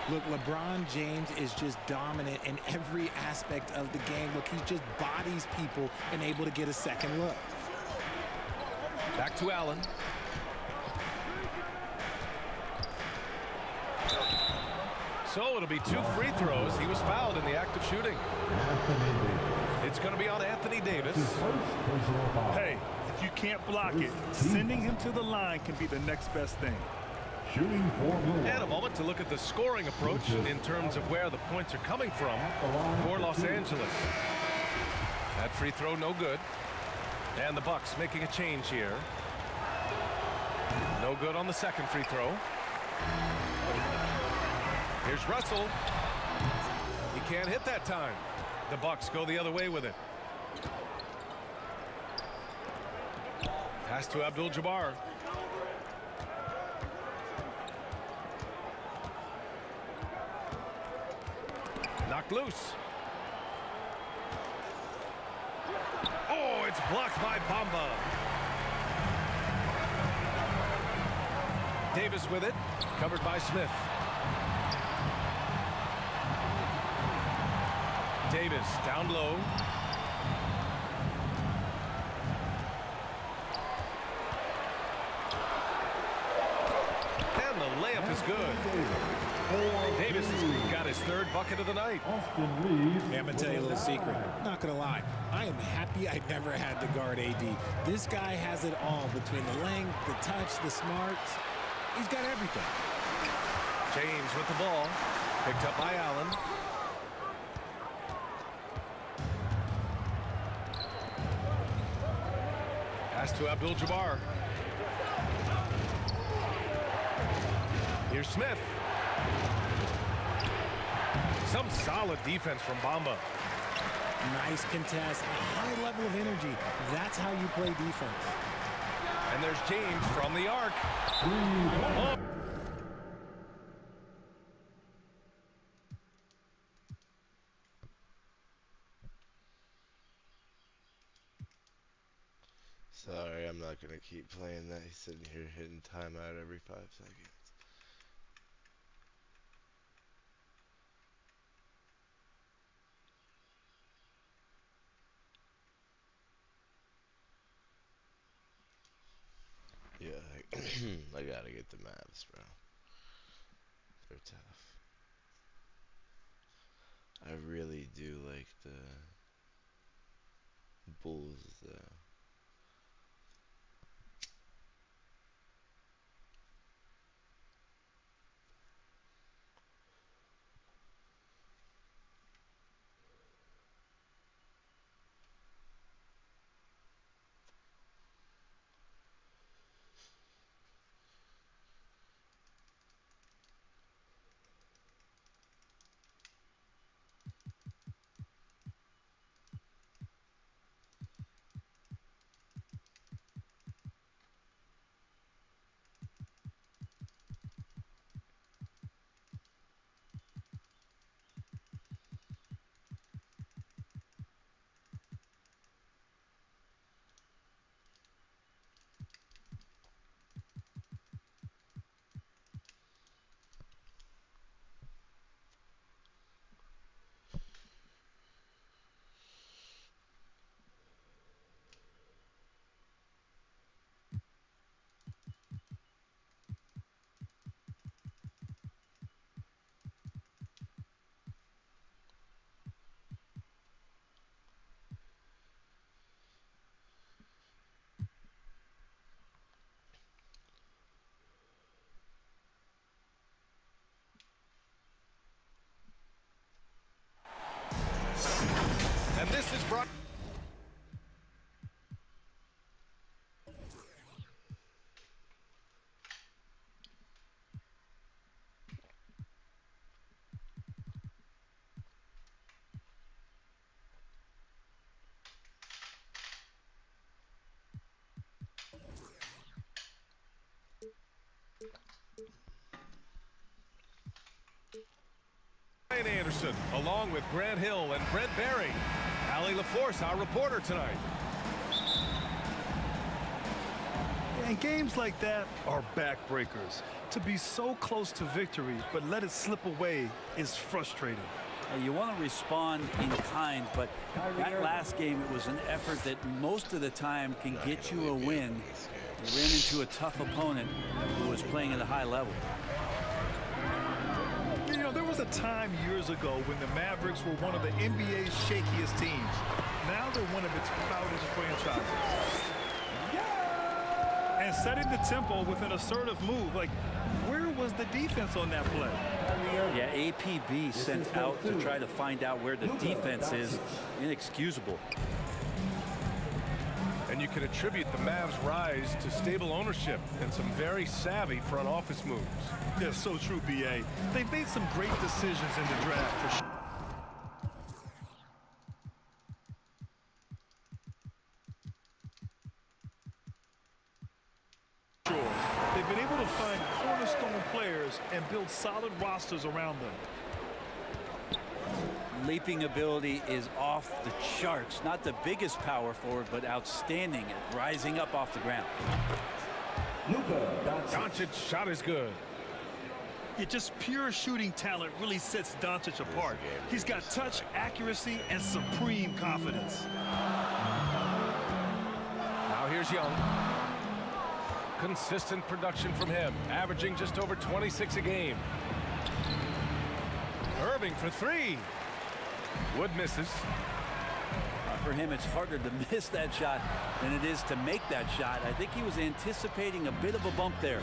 Look, LeBron James is just dominant in every aspect of the game. Look, he just bodies people and able to get a second look. Back to Allen. So it'll be 2 free throws. He was fouled in the act of shooting. It's going to be on Anthony Davis. Hey, if you can't block it, sending him to the line can be the next best thing. Shooting for And a moment to look at the scoring approach in terms of where the points are coming from for Los Angeles. That free throw no good. And the Bucks making a change here. No good on the second free throw. Here's Russell. He can't hit that time. The Bucks go the other way with it. Pass to Abdul-Jabbar. Knocked loose. Oh, it's blocked by Bamba. Davis with it. Covered by Smith. Davis down low. And the layup is good. Davis has got his third bucket of the night. Austin Reeves. Hey, I'm going to tell you a little secret. Not going to lie. I am happy I never had to guard AD. This guy has it all between the length, the touch, the smarts. He's got everything. James with the ball. Picked up by Allen. Pass to Abdul-Jabbar. Here's Smith. Some solid defense from Bamba. Nice contest, a high level of energy. That's how you play defense. And there's James from the arc. Oh. Sorry, I'm not gonna keep playing that. He's sitting here hitting timeout every 5 seconds. Yeah, I gotta get the Mavs, bro. They're tough. I really do like the Bulls, though. And this is brought. Brian Anderson, along with Grant Hill and Brent Barry. Allie LaForce, our reporter tonight. And games like that are backbreakers. To be so close to victory, but let it slip away is frustrating. You want to respond in kind, but that last game, it was an effort that most of the time can get you a win. You ran into a tough opponent who was playing at a high level. You know, there was a time years ago when the Mavericks were one of the NBA's shakiest teams. Now they're one of its proudest franchises. And setting the tempo with an assertive move, like, where was the defense on that play? Yeah, APB sent out to try to find out where the defense is. Inexcusable. And you can attribute the Mavs' rise to stable ownership and some very savvy front office moves. Yeah, so true, B.A. They've made some great decisions in the draft for sure. They've been able to find cornerstone players and build solid rosters around them. leaping ability is off the charts. Not the biggest power forward, but outstanding at rising up off the ground. Doncic shot is good. Yeah, just pure shooting talent really sets Doncic apart. He's got touch, accuracy, and supreme confidence. Now here's Young. Consistent production from him, averaging just over 26 a game. Irving for three. Wood misses. For him, it's harder to miss that shot than it is to make that shot. I think he was anticipating a bit of a bump there.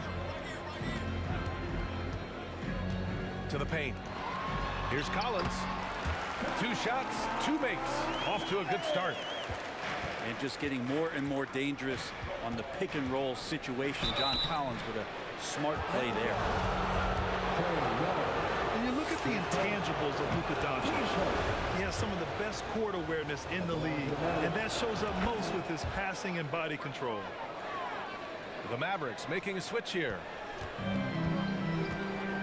To the paint. Here's Collins. 2 shots, 2 makes. Off to a good start. And just getting more and more dangerous on the pick and roll situation. John Collins with a smart play there. And you look at the intangibles of Luka Doncic. He has some of the best court awareness in the league, and that shows up most with his passing and body control. The Mavericks making a switch here.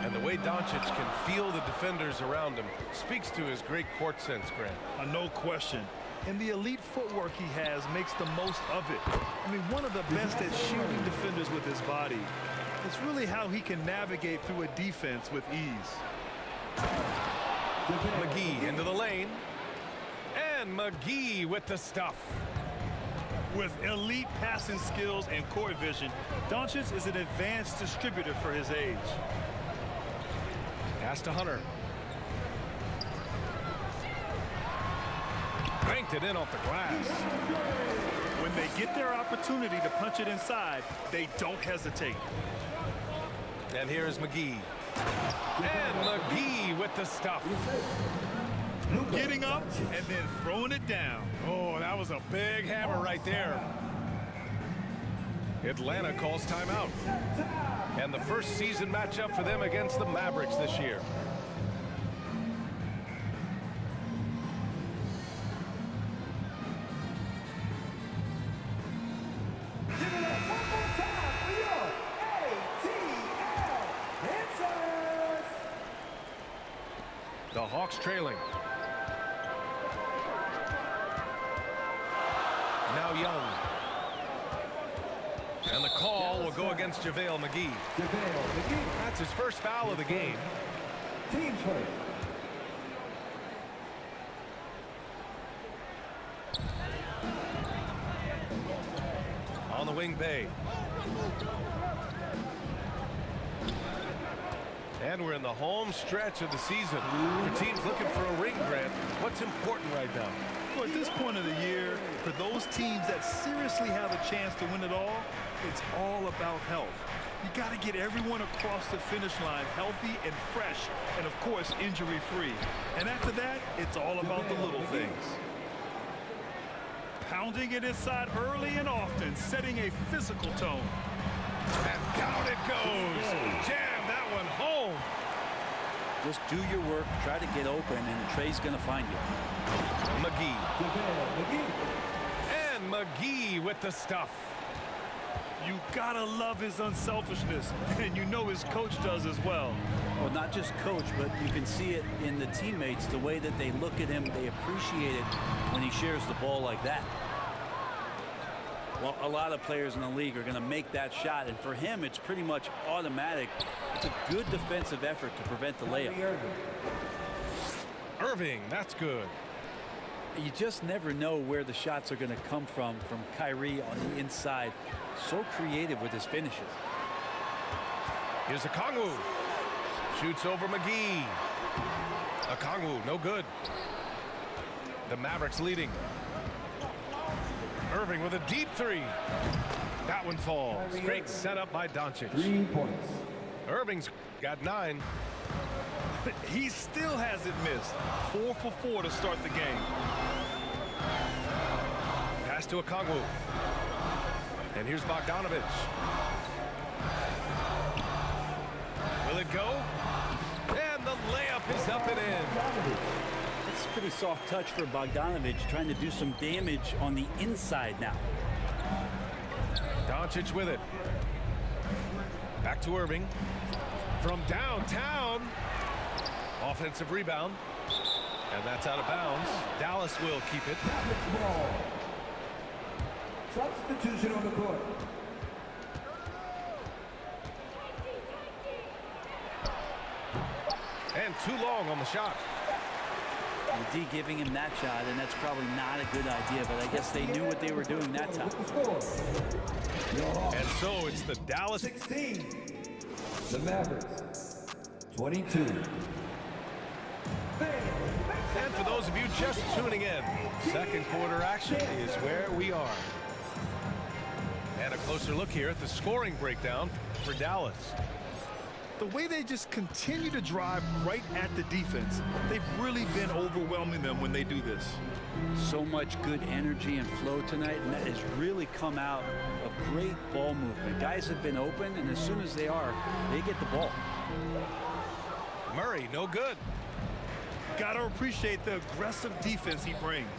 And the way Doncic can feel the defenders around him speaks to his great court sense, Grant. No question. And the elite footwork he has makes the most of it. I mean, one of the best at shielding defenders with his body. It's really how he can navigate through a defense with ease. McGee into the lane. And McGee with the stuff. With elite passing skills and court vision, Doncic is an advanced distributor for his age. Pass to Hunter. Banked it in off the glass. When they get their opportunity to punch it inside, they don't hesitate. And here's McGee. And McGee with the stuff. Getting up and then throwing it down. Oh, that was a big hammer right there. Atlanta calls timeout. And the first season matchup for them against the Mavericks this year. The Hawks trailing. Now Young. And the call will go against JaVale McGee. That's his first foul of the game. Team first. On the wing, Bay. And we're in the home stretch of the season. For teams looking for a ring, Grant, what's important right now? Well, at this point of the year, for those teams that seriously have a chance to win it all, it's all about health. You got to get everyone across the finish line healthy and fresh, and of course, injury-free. And after that, it's all about the little things. Pounding it inside early and often, setting a physical tone. And down it goes. Jam that one home. Just do your work, try to get open, and Trey's going to find you. McGee. And McGee with the stuff. You gotta love his unselfishness, and you know his coach does as well. Well, not just coach, but you can see it in the teammates, the way that they look at him, they appreciate it when he shares the ball like that. Well, a lot of players in the league are going to make that shot, and for him, it's pretty much automatic. It's a good defensive effort to prevent the layup. Irving, that's good. You just never know where the shots are going to come from Kyrie on the inside. So creative with his finishes. Here's Okongwu. Shoots over McGee. Okongwu, no good. The Mavericks leading. Irving with a deep three. That one falls. Great setup by Doncic. 3 points. Irving's got 9. He still hasn't missed. 4 for 4 to start the game. Pass to Okongwu. And here's Bogdanovic. Will it go? And the layup is up and in. It's a pretty soft touch for Bogdanovic, trying to do some damage on the inside now. Doncic with it. Back to Irving. From downtown. Offensive rebound. And that's out of bounds. Dallas will keep it. Ball. Substitution on the court. And too long on the shot. The D giving him that shot, and that's probably not a good idea, but I guess they knew what they were doing that time. And so it's the Dallas 16. The Mavericks 22. And for those of you just tuning in, second quarter action is where we are. And a closer look here at the scoring breakdown for Dallas. The way they just continue to drive right at the defense, they've really been overwhelming them when they do this. So much good energy and flow tonight, and that has really come out of great ball movement. Guys have been open, and as soon as they are, they get the ball. Murray, no good. Got to appreciate the aggressive defense he brings.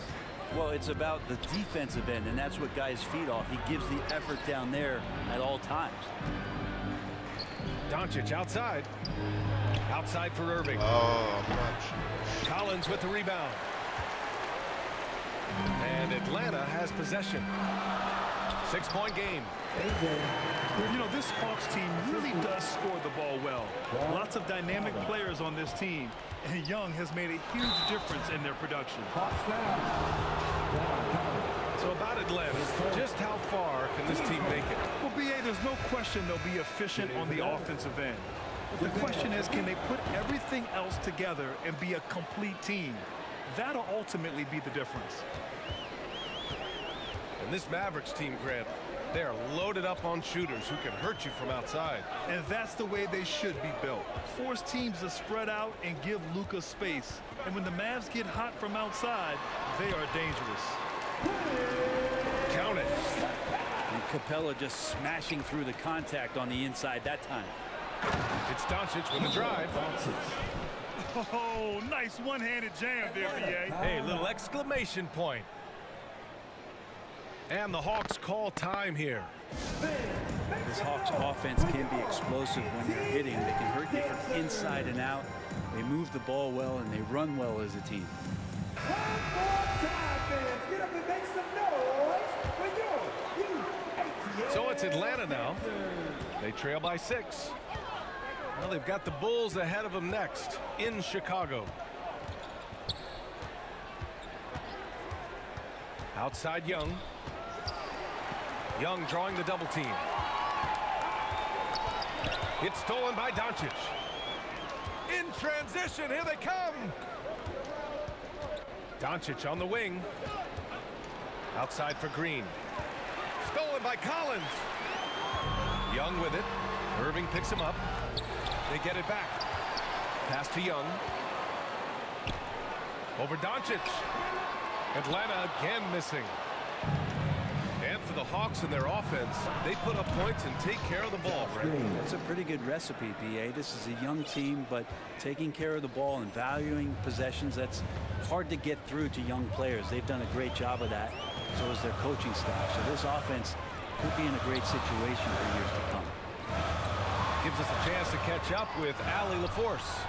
Well, it's about the defensive end, and that's what guys feed off. He gives the effort down there at all times. Doncic outside. Outside for Irving. Oh, much. Collins with the rebound. And Atlanta has possession. 6-point game. You know, this Hawks team really does score the ball well. Lots of dynamic players on this team, and Young has made a huge difference in their production. So about Atlanta, just how far can this team make it? Well, B.A., there's no question they'll be efficient on the offensive end. The question is, can they put everything else together and be a complete team? That'll ultimately be the difference. And this Mavericks team, Grant, they are loaded up on shooters who can hurt you from outside. And that's the way they should be built. Force teams to spread out and give Luka space. And when the Mavs get hot from outside, they are dangerous. Count it. And Capella just smashing through the contact on the inside that time. It's Doncic with a drive. Oh, nice one-handed jam there, B.A. Hey, little exclamation point. And the Hawks call time here. This Hawks offense can be explosive when they're hitting. They can hurt you from inside and out. They move the ball well, and they run well as a team. So it's Atlanta now. They trail by 6. Well, they've got the Bulls ahead of them next in Chicago. Outside Young. Young drawing the double team. It's stolen by Doncic. In transition, here they come. Doncic on the wing. Outside for Green. Stolen by Collins. Young with it. Irving picks him up. They get it back. Pass to Young. Over Doncic. Atlanta again missing. And for the Hawks and their offense, they put up points and take care of the ball, Brent. That's a pretty good recipe, B.A. This is a young team, but taking care of the ball and valuing possessions, that's hard to get through to young players. They've done a great job of that. So is their coaching staff. So this offense could be in a great situation for years to come. Gives us a chance to catch up with Allie LaForce.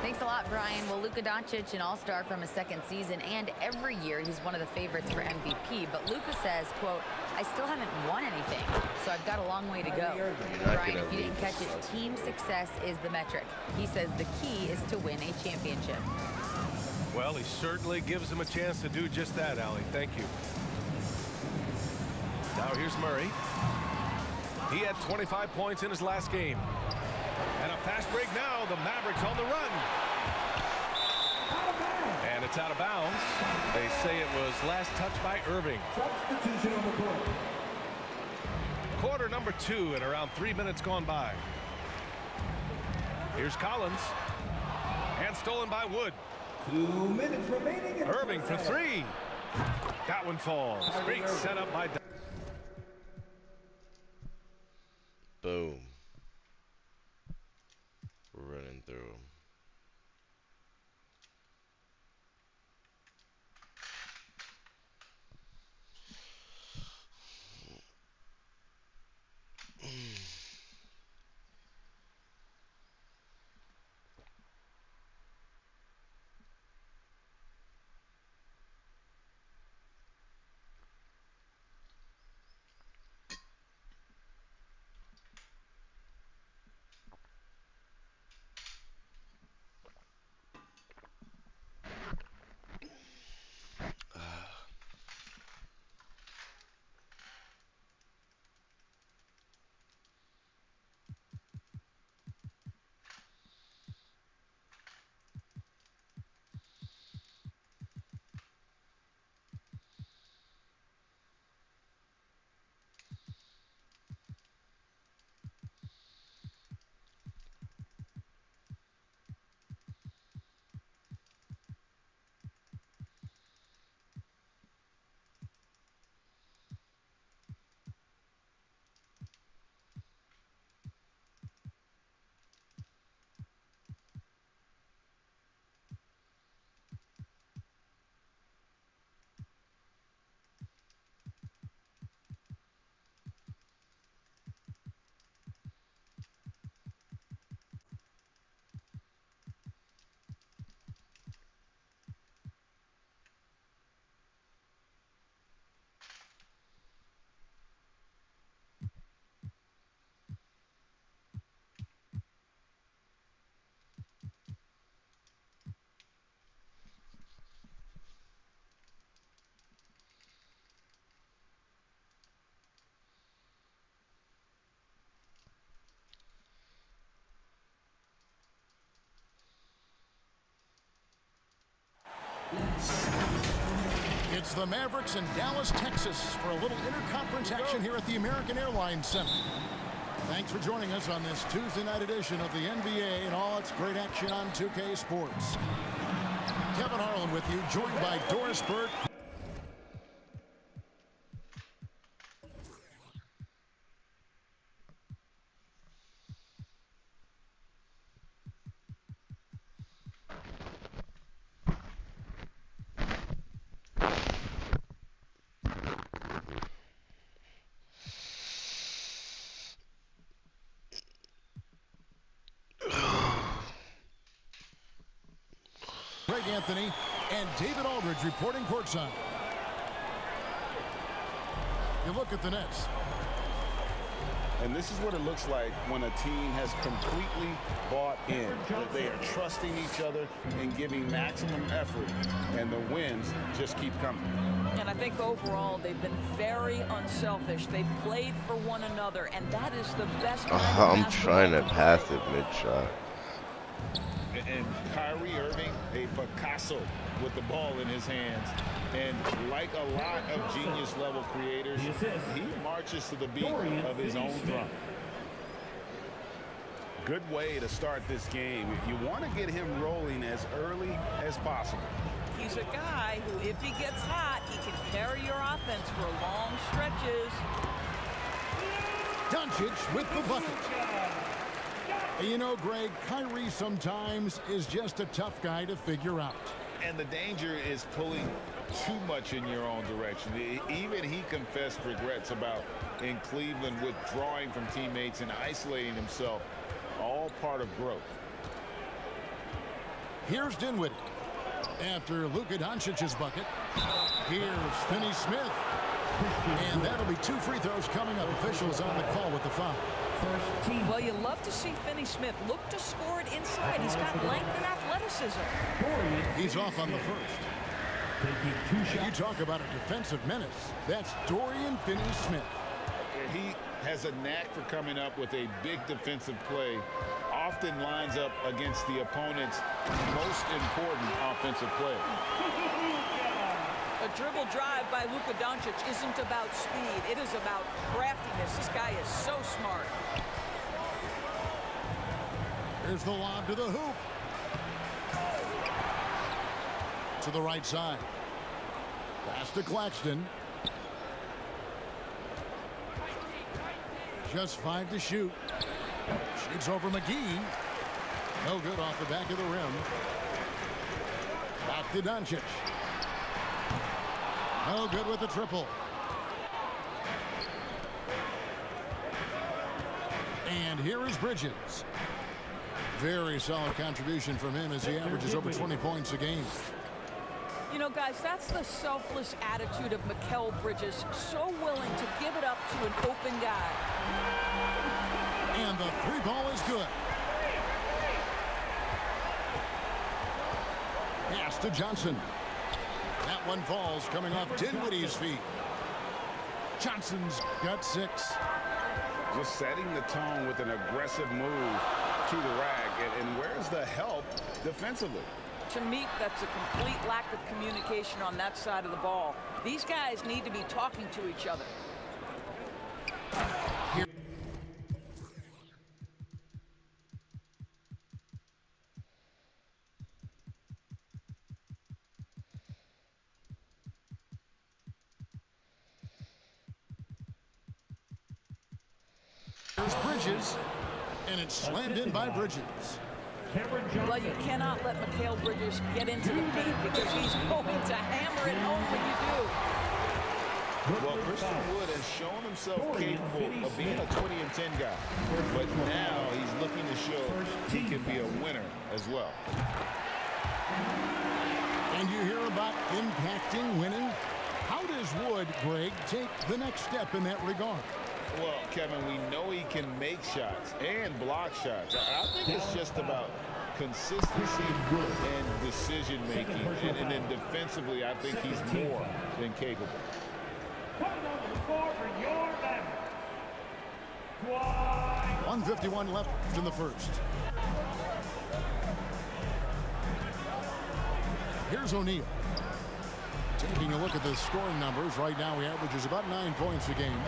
Thanks a lot, Brian. Well, Luka Doncic, an all-star from his second season, and every year he's one of the favorites for MVP. But Luka says, quote, I still haven't won anything, so I've got a long way to go. Brian, if you didn't catch it, team success is the metric. He says the key is to win a championship. Well, he certainly gives them a chance to do just that, Allie. Thank you. Now here's Murray. He had 25 points in his last game. And a fast break now. The Mavericks on the run. And it's out of bounds. They say it was last touched by Irving. Substitution on the court. Quarter number 2 and around 3 minutes gone by. Here's Collins. And stolen by Wood. 2 minutes remaining. Irving for 3. That one falls. Great setup by Boom. We're running through them. It's the Mavericks in Dallas, Texas for a little interconference action here at the American Airlines Center. Thanks for joining us on this Tuesday night edition of the NBA and all its great action on 2K Sports. Kevin Harlan with you, joined by Doris Burke. Greg Anthony and David Aldridge reporting courtside. You look at the Nets. And this is what it looks like when a team has completely bought in. They are trusting each other and giving maximum effort, and the wins just keep coming. And I think overall they've been very unselfish. They've played for one another, and that is the best kind of I'm trying to pass it mid-shot. And Kyrie Irving, a Picasso with the ball in his hands. And like a lot of genius-level creators, he marches to the beat of his own drum. Good way to start this game. You want to get him rolling as early as possible. He's a guy who, if he gets hot, he can carry your offense for long stretches. Doncic with the bucket. You know, Greg, Kyrie sometimes is just a tough guy to figure out. And the danger is pulling too much in your own direction. Even he confessed regrets about in Cleveland withdrawing from teammates and isolating himself. All part of growth. Here's Dinwiddie. After Luka Doncic's bucket, here's Finney-Smith. And that'll be 2 free throws coming up. Officials on the call with the foul. Well, you love to see Finney-Smith look to score it inside. He's got length and athleticism. He's off on the first. You talk about a defensive menace. That's Dorian Finney-Smith. He has a knack for coming up with a big defensive play. Often lines up against the opponent's most important offensive play. A dribble drive by Luka Doncic isn't about speed. It is about craftiness. This guy is so smart. Here's the lob to the hoop. To the right side. Pass to Claxton. Just 5 to shoot. Shoots over McGee. No good off the back of the rim. Back to Doncic. No good with the triple. And here is Bridges. Very solid contribution from him as he averages over 20 points a game. You know, guys, that's the selfless attitude of Mikal Bridges. So willing to give it up to an open guy. And the 3-ball is good. Pass to Johnson. That one falls coming off Dinwiddie's feet. Johnson's got 6. Just setting the tone with an aggressive move to the rack. And where's the help defensively? To me, that's a complete lack of communication on that side of the ball. These guys need to be talking to each other. There's Bridges, and it's slammed in by Bridges. Well, you cannot let Mikal Bridges get into the paint because he's going to hammer it home when you do. Well, Christian Wood has shown himself capable of being a 20-10 guy, but now he's looking to show he can be a winner as well. And you hear about impacting winning. How does Wood, Greg, take the next step in that regard? Well, Kevin, we know he can make shots and block shots. I think it's just about consistency and decision-making. And then defensively, I think he's more than capable. 1:51 left in the first. Here's O'Neal. Taking a look at the scoring numbers, right now he averages about 9 points a game.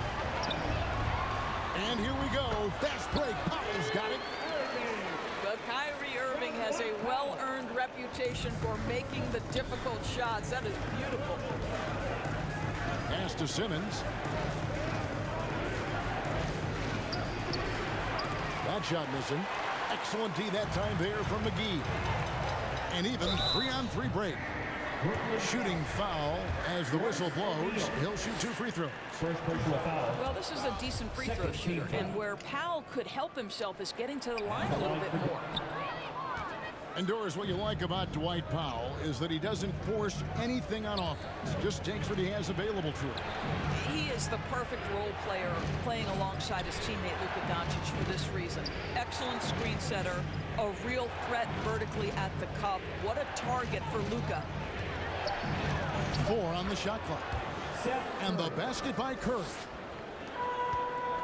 And here we go. Fast break. Powell's got it. But Kyrie Irving has a well-earned reputation for making the difficult shots. That is beautiful. Pass to Simmons. That shot missing. Excellent D that time there from McGee. And even 3-on-3 break. Shooting foul as the whistle blows. He'll shoot 2 free throws. First personal foul. Well, this is a decent free throw shooter, and where Powell could help himself is getting to the line a little bit more. And Doris, what you like about Dwight Powell is that he doesn't force anything on offense. Just takes what he has available to him. He is the perfect role player playing alongside his teammate Luka Doncic for this reason. Excellent screen setter, a real threat vertically at the cup. What a target for Luka. 4 on the shot clock. And the basket by Curry.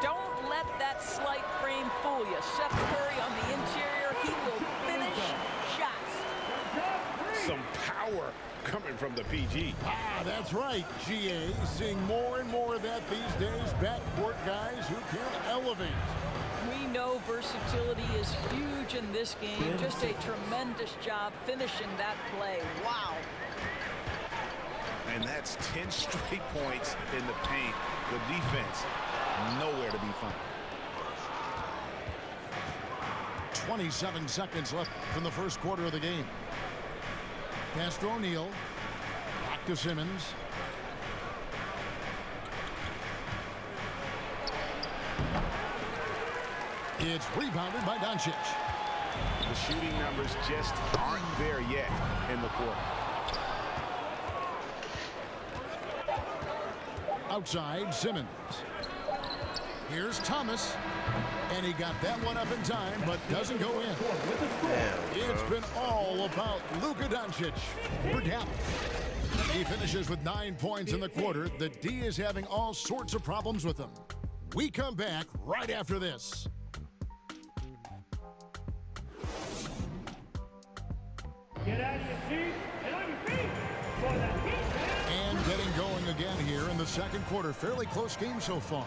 Don't let that slight frame fool you. Seth Curry on the interior. He will finish shots. Some power coming from the PG. Ah, that's right, GA. Seeing more and more of that these days. Backcourt guys who can elevate. We know versatility is huge in this game. Just a tremendous job finishing that play. Wow. And that's 10 straight points in the paint. The defense, nowhere to be found. 27 seconds left from the first quarter of the game. Pass to O'Neal. Back to Simmons. It's rebounded by Doncic. The shooting numbers just aren't there yet in the quarter. Outside, Simmons. Here's Thomas. And he got that one up in time, but doesn't go in. It's been all about Luka Doncic for Dallas. He finishes with 9 points in the quarter. The D is having all sorts of problems with him. We come back right after this. Get out of your seat and on your feet for the Heat. And getting going again here in the second quarter. Fairly close game so far.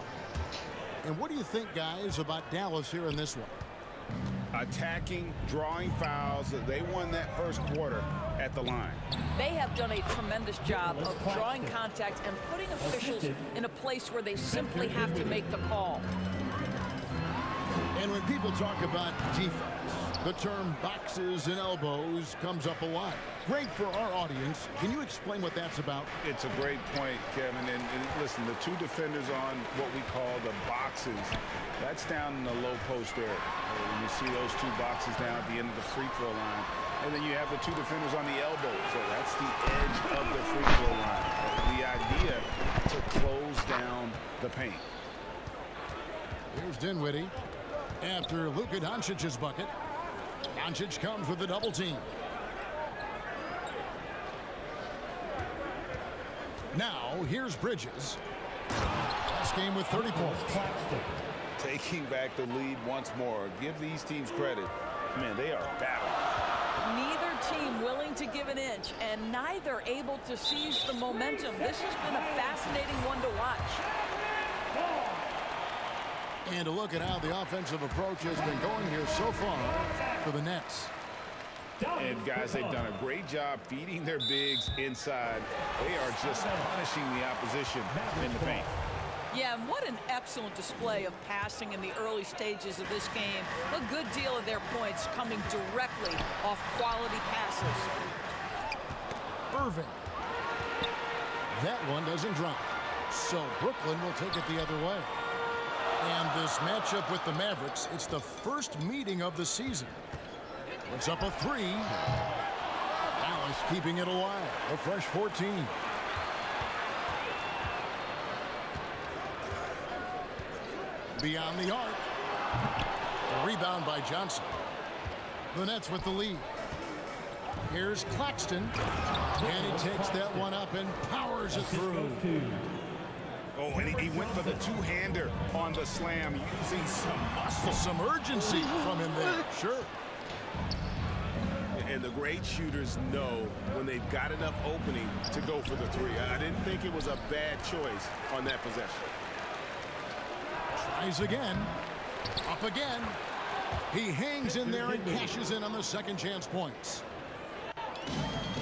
And what do you think, guys, about Dallas here in this one? Attacking, drawing fouls. They won that first quarter at the line. They have done a tremendous job of drawing contact and putting officials in a place where they simply have to make the call. And when people talk about defense, the term boxes and elbows comes up a lot. Great for our audience. Can you explain what that's about? It's a great point, Kevin. And listen, the two defenders on what we call the boxes, that's down in the low post area. You see those two boxes down at the end of the free throw line. And then you have the two defenders on the elbow. So that's the edge of the free throw line. The idea to close down the paint. Here's Dinwiddie after Luka Doncic's bucket. Doncic comes with the double team. Now, here's Bridges. Last game with 30 points. Taking back the lead once more. Give these teams credit. Man, they are battling. Neither team willing to give an inch, and neither able to seize the momentum. This has been a fascinating one to watch. And to look at how the offensive approach has been going here so far for the Nets. And guys, they've done a great job feeding their bigs inside. They are just punishing the opposition in the paint. Yeah, and what an excellent display of passing in the early stages of this game. A good deal of their points coming directly off quality passes. Irving. That one doesn't drop. So Brooklyn will take it the other way. And this matchup with the Mavericks, it's the first meeting of the season. Puts up a 3. Dallas keeping it alive. A fresh 14. Beyond the arc. A rebound by Johnson. The Nets with the lead. Here's Claxton. And he takes that one up and powers it through. Oh, and he went for the two-hander on the slam, using some muscle. Some urgency from him there. Sure. And the great shooters know when they've got enough opening to go for the three. I didn't think it was a bad choice on that possession. Tries again. Up again. He hangs in there and cashes in on the second chance points.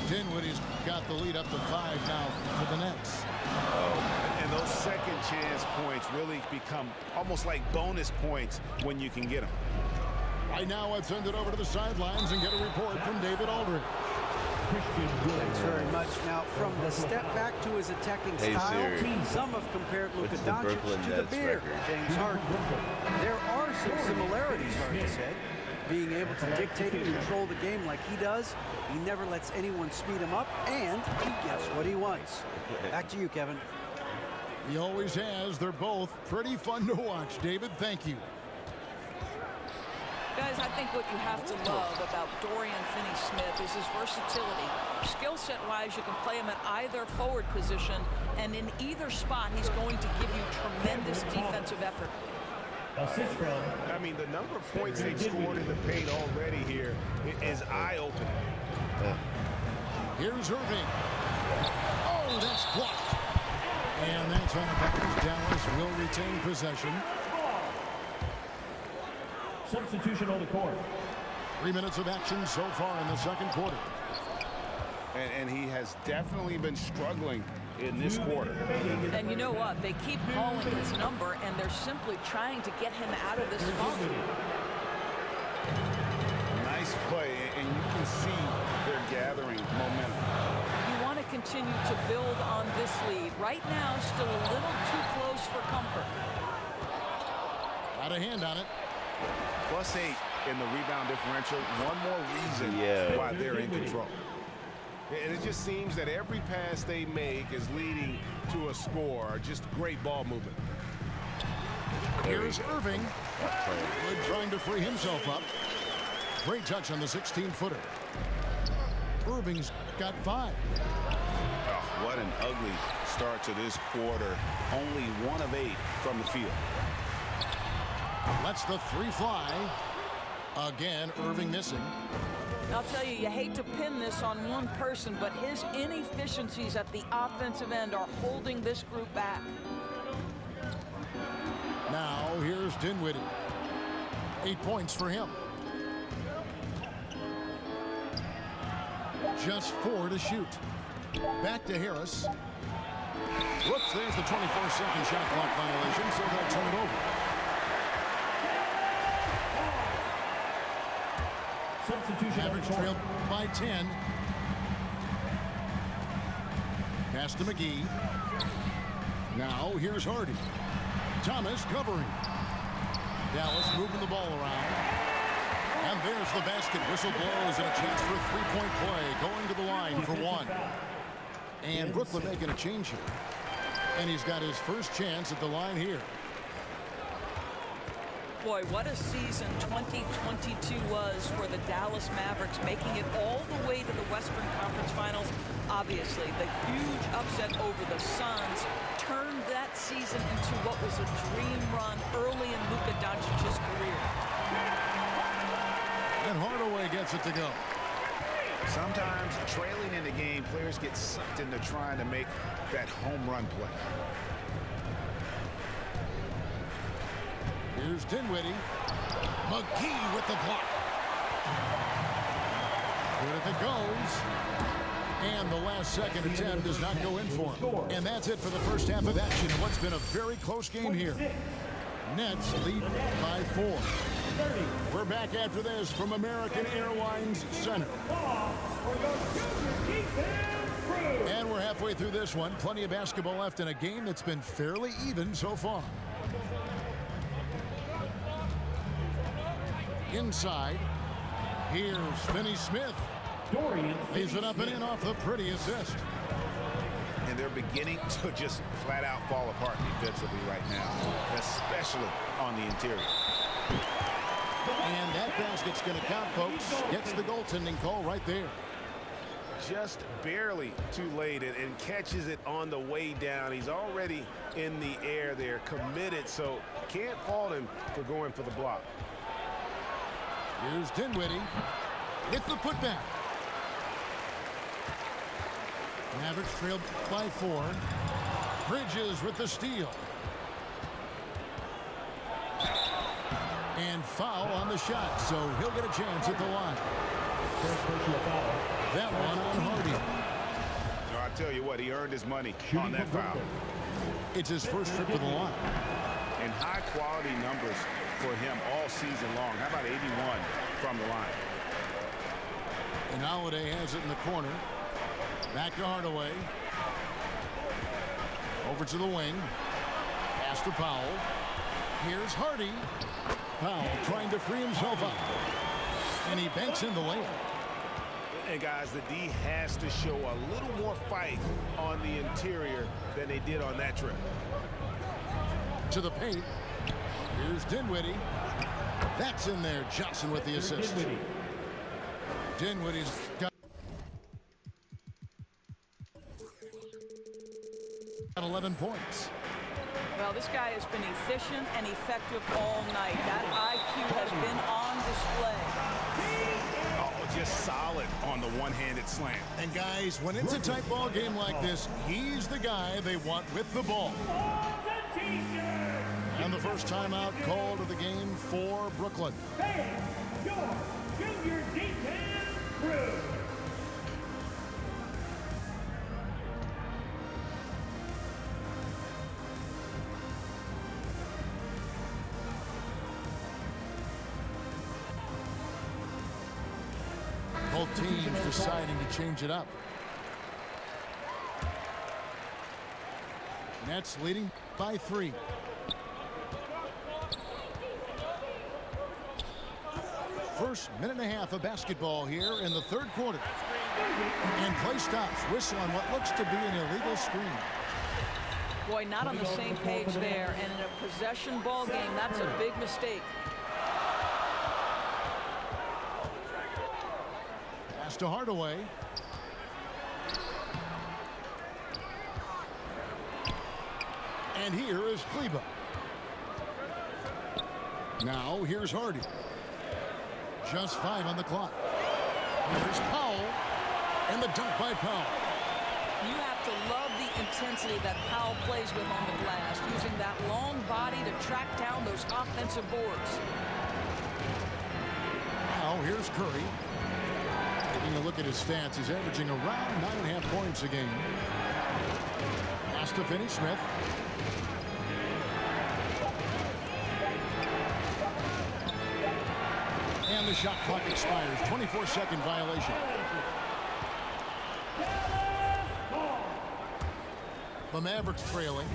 Dinwiddie's got the lead up to 5 now for the Nets. And those second chance points really become almost like bonus points when you can get them. Right now, let's send it over to the sidelines and get a report from David Aldridge. Thanks very much. Now, from the step back to his attacking style, Siri, some have compared Luka what's the Doncic Brooklyn to the Nets beard, record? James Harden. There are some similarities, Harden said. Being able to dictate and control the game like he does, he never lets anyone speed him up, and he gets what he wants. Back to you, Kevin. He always has. They're both pretty fun to watch. David, thank you. Guys, I think what you have to love about Dorian Finney-Smith is his versatility. Skill set-wise, you can play him at either forward position, and in either spot, he's going to give you tremendous defensive effort. I mean, the number of points they've scored in the paint already here is eye-opening. Here's Irving. Oh, that's blocked. And that's on a bounce. Dallas will retain possession. Substitution on the court. 3 minutes of action so far in the second quarter. And he has definitely been struggling in this quarter. And you know what? They keep calling his number, and they're simply trying to get him out of this funk. Nice play, and you can see they're gathering momentum. You want to continue to build on this lead. Right now, still a little too close for comfort. Got a hand on it. +8 in the rebound differential. One more reason why they're in control. And it just seems that every pass they make is leading to a score. Just great ball movement. Here's Irving. Good trying to free himself up. Great touch on the 16-footer. Irving's got 5. Oh, what an ugly start to this quarter. Only 1 of 8 from the field. Lets the 3 fly. Again, Irving missing. I'll tell you, you hate to pin this on one person, but his inefficiencies at the offensive end are holding this group back. Now, here's Dinwiddie. 8 points for him. Just 4 to shoot. Back to Harris. Whoops, there's the 24-second shot clock violation, so they'll turn it over. Substitution. Average trail by 10. Pass to McGee. Now here's Hardy. Thomas covering. Dallas moving the ball around. And there's the basket. Whistle blows and a chance for a three-point play. Going to the line for 1. And Brooklyn making a change here. And he's got his first chance at the line here. Boy, what a season 2022 was for the Dallas Mavericks, making it all the way to the Western Conference Finals. Obviously, the huge upset over the Suns turned that season into what was a dream run early in Luka Doncic's career. And Hardaway gets it to go. Sometimes trailing in the game, players get sucked into trying to make that home run play. Here's Dinwiddie. McGee with the block. Good if it goes. And the last second attempt does not go in for him. And that's it for the first half of action in what's been a very close game here. Nets lead by 4. We're back after this from American Airlines Center. And we're halfway through this one. Plenty of basketball left in a game that's been fairly even so far. Inside, here's Finney-Smith. Lays it up and in off the pretty assist. And they're beginning to just flat out fall apart defensively right now, especially on the interior. And that basket's going to count, folks. Gets the goaltending call right there. Just barely too late and catches it on the way down. He's already in the air there, committed, so can't fault him for going for the block. Here's Dinwiddie. with the putback. Mavericks trailed by 4. Bridges with the steal. And foul on the shot, so he'll get a chance at the line. That one on Hardy. No, I tell you what, he earned his money on that foul. It's his first trip to the line. And high-quality numbers for him all season long. How about 81 from the line? And Holiday has it in the corner. Back to Hardaway. Over to the wing. Pass to Powell. Here's Hardy. Powell trying to free himself up. And he banks in the layup. And guys, the D has to show a little more fight on the interior than they did on that trip. To the paint. Here's Dinwiddie. That's in there. Johnson with the assist. Dinwiddie's got 11 points. Well, this guy has been efficient and effective all night. That IQ has been on display. Oh, just solid on the one-handed slam. And guys, when it's a tight ball game like this, he's the guy they want with the ball. And the first timeout called of the game for Brooklyn. Your junior D10 crew. Both teams deciding to change it up. Nets leading by 3. First minute and a half of basketball here in the third quarter. And play stops. Whistle on what looks to be an illegal screen. Boy, not on the same page there. And in a possession ball game, that's a big mistake. Pass to Hardaway. And here is Kleber. Now here's Hardy. Just 5 on the clock. Here's Powell. And the dunk by Powell. You have to love the intensity that Powell plays with on the glass, using that long body to track down those offensive boards. Now here's Curry. Taking a look at his stats, he's averaging around 9.5 points a game. Pass to Finney-Smith. And the shot clock expires. 24-second violation. The Mavericks trailing.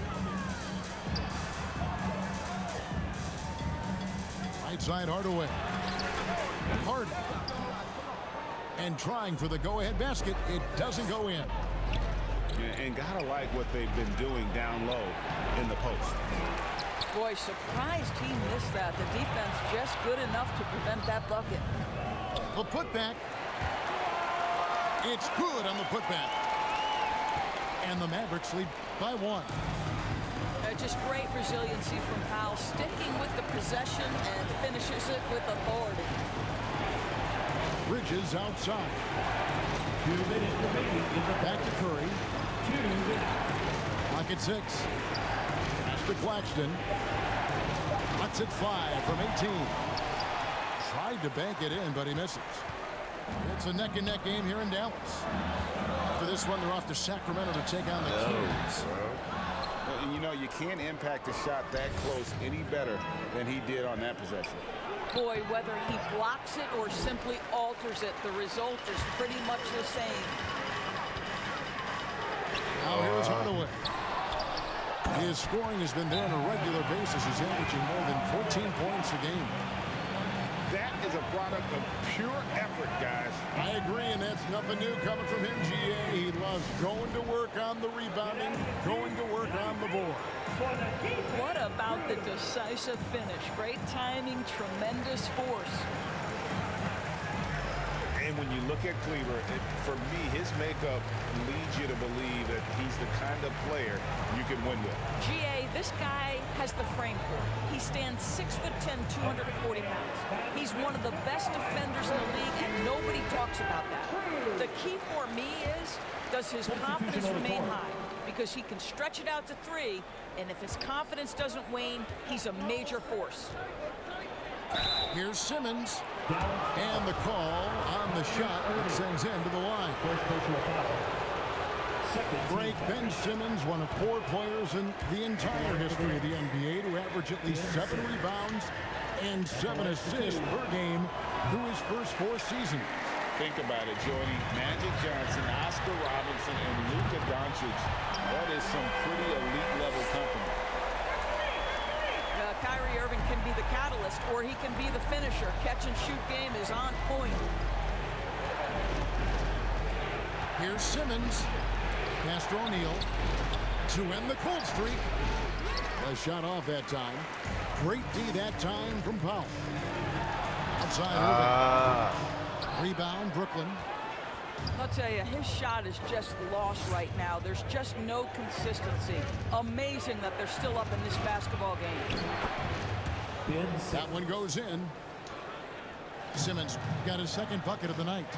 Right side Hardaway. Hardy. And trying for the go-ahead basket. It doesn't go in. And gotta like what they've been doing down low in the post. Boy, surprised he missed that. The defense just good enough to prevent that bucket. The putback. It's good on the putback. And the Mavericks lead by 1. Just great resiliency from Powell, sticking with the possession and finishes it with authority. Bridges outside. 2 minutes remaining in the Back to Curry. 2 minutes. Clock at 6. Pass to Claxton. Lets it fly from 18. Tried to bank it in, but he misses. It's a neck-and-neck game here in Dallas. After this one, they're off to Sacramento to take on the Kings. And you know, you can't impact a shot that close any better than he did on that possession. Boy, whether he blocks it or simply alters it, the result is pretty much the same. Now here's Hardaway. His scoring has been there on a regular basis. He's averaging more than 14 points a game. That is a product of pure effort, guys. I agree, and that's nothing new coming from him, GA. He loves going to work on the rebounding, going to work on the board. What about the decisive finish? Great timing, tremendous force. And when when you look at Kleber, for me, his makeup leads you to believe that he's the kind of player you can win with. GA, this guy has the frame for it. He stands 6'10", 240 pounds. He's one of the best defenders in the league, and nobody talks about that. The key for me is, does his confidence remain high? Because he can stretch it out to 3, and if his confidence doesn't wane, he's a major force. Here's Simmons. And the call on the shot that sends him to the line. Break. Ben Simmons, one of 4 players in the entire history of the NBA to average at least 7 rebounds and 7 assists per game through his first 4 seasons. Think about it, Jordy. Magic Johnson, Oscar Robertson, and Luka Doncic. That is some pretty elite level company. Kyrie Irving can be the catalyst, or he can be the finisher. Catch and shoot game is on point. Here's Simmons. Pass to O'Neal to end the cold streak. A shot off that time. Great D that time from Powell. Outside Irving. Rebound, Brooklyn. I'll tell you, his shot is just lost right now. There's just no consistency. Amazing that they're still up in this basketball game. That one goes in. Simmons got his second bucket of the night.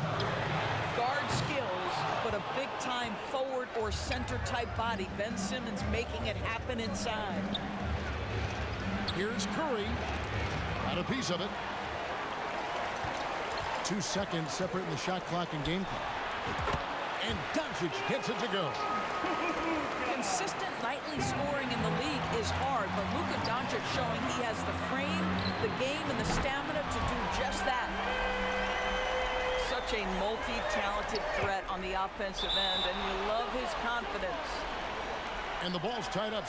Guard skills, but a big-time forward or center-type body. Ben Simmons making it happen inside. Here's Curry. Got a piece of it. 2 seconds separating the shot clock and game clock. And Doncic gets it to go. Consistent nightly scoring in the league is hard, but Luka Doncic showing he has the frame, the game, and the stamina to do just that. Such a multi-talented threat on the offensive end, and you love his confidence. And the ball's tied up.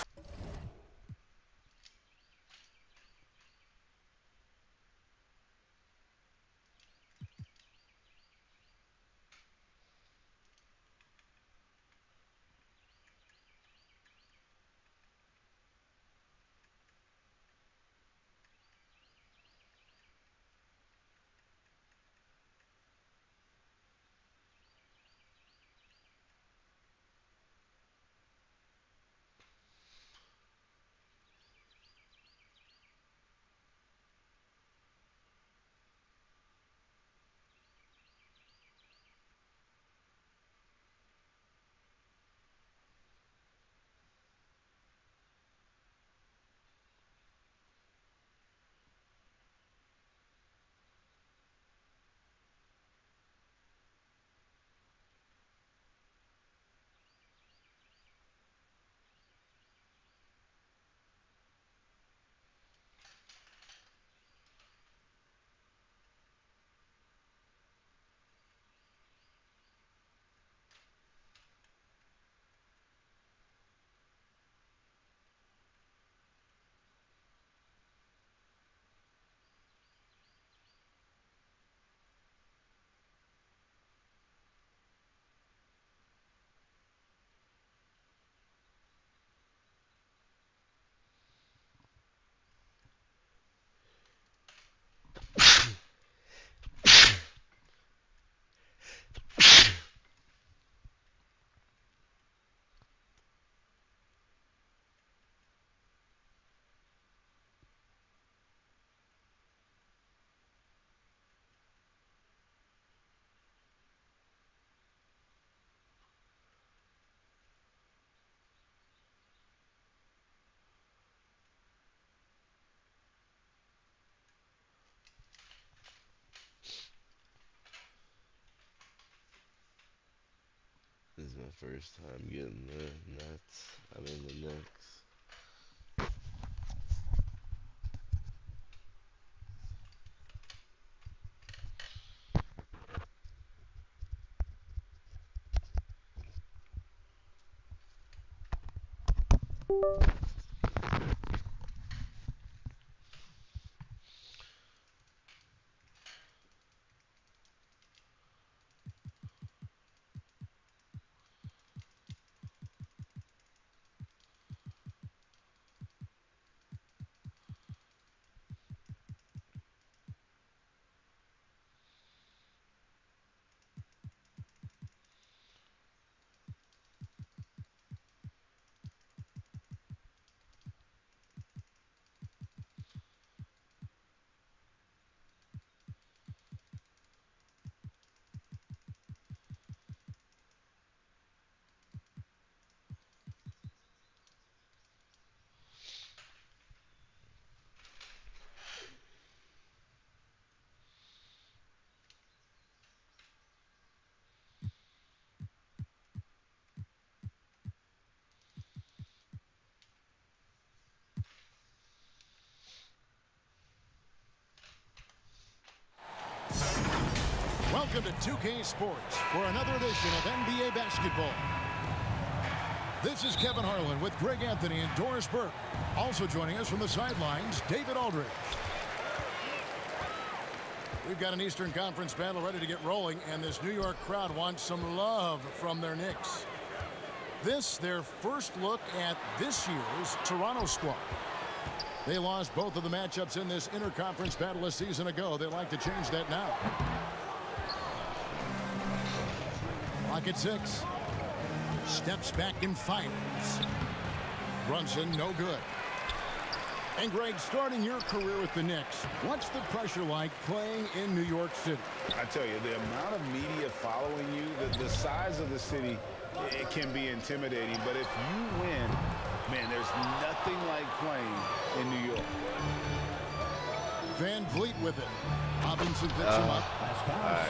This is my first time getting the Nets. I mean the Knicks. Welcome to 2K Sports for another edition of NBA basketball. This is Kevin Harlan with Greg Anthony and Doris Burke. Also joining us from the sidelines, David Aldridge. We've got an Eastern Conference battle ready to get rolling, and this New York crowd wants some love from their Knicks. This, their first look at this year's Toronto squad. They lost both of the matchups in this interconference battle a season ago. They'd like to change that now. Clock at 6. Steps back and fires. Brunson, no good. And Greg, starting your career with the Knicks, what's the pressure like playing in New York City? I tell you, the amount of media following you, the size of the city, it can be intimidating. But if you win, man, there's nothing like playing in New York. Van Vliet with it. Robinson picks him up.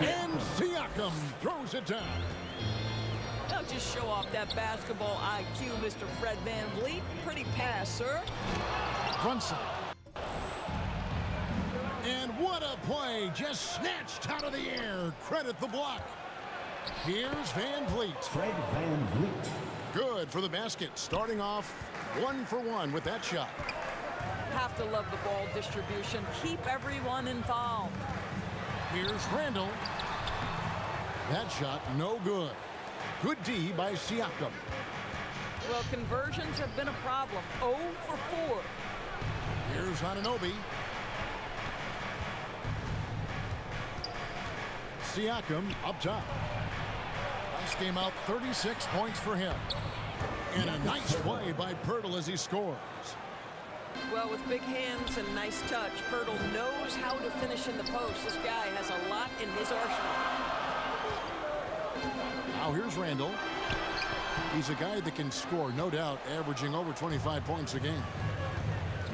And Siakam throws it down. Don't just show off that basketball IQ, Mr. Fred Van Vliet. Pretty pass, sir. Brunson. And what a play. Just snatched out of the air. Credit the block. Here's Van Vliet. Fred Van Vliet. Good for the basket. Starting off 1 for 1 with that shot. Have to love the ball distribution. Keep everyone involved. Here's Randall. That shot no good. Good D by Siakam. Well, conversions have been a problem. 0 for 4. Here's Anunoby. Siakam up top. Last game out, 36 points for him. And a nice play by Poeltl as he scores. Well, with big hands and nice touch, Poeltl knows how to finish in the post. This guy has a lot in his arsenal. Now here's Randall. He's a guy that can score, no doubt, averaging over 25 points a game.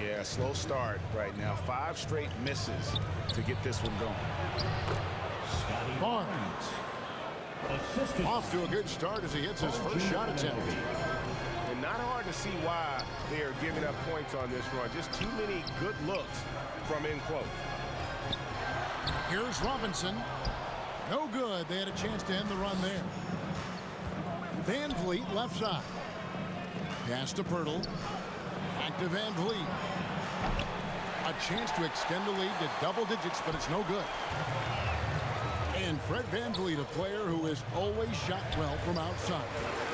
Yeah, slow start right now. 5 straight misses to get this one going. Barnes. Off to a good start as he hits his first shot attempt. And not hard to see why they are giving up points on this run. Just too many good looks from in close. Here's Robinson. No good. They had a chance to end the run there. Van Vliet left side. Pass to Poeltl. Back to Van Vliet. A chance to extend the lead to double digits, but it's no good. And Fred Van Vliet, a player who has always shot well from outside.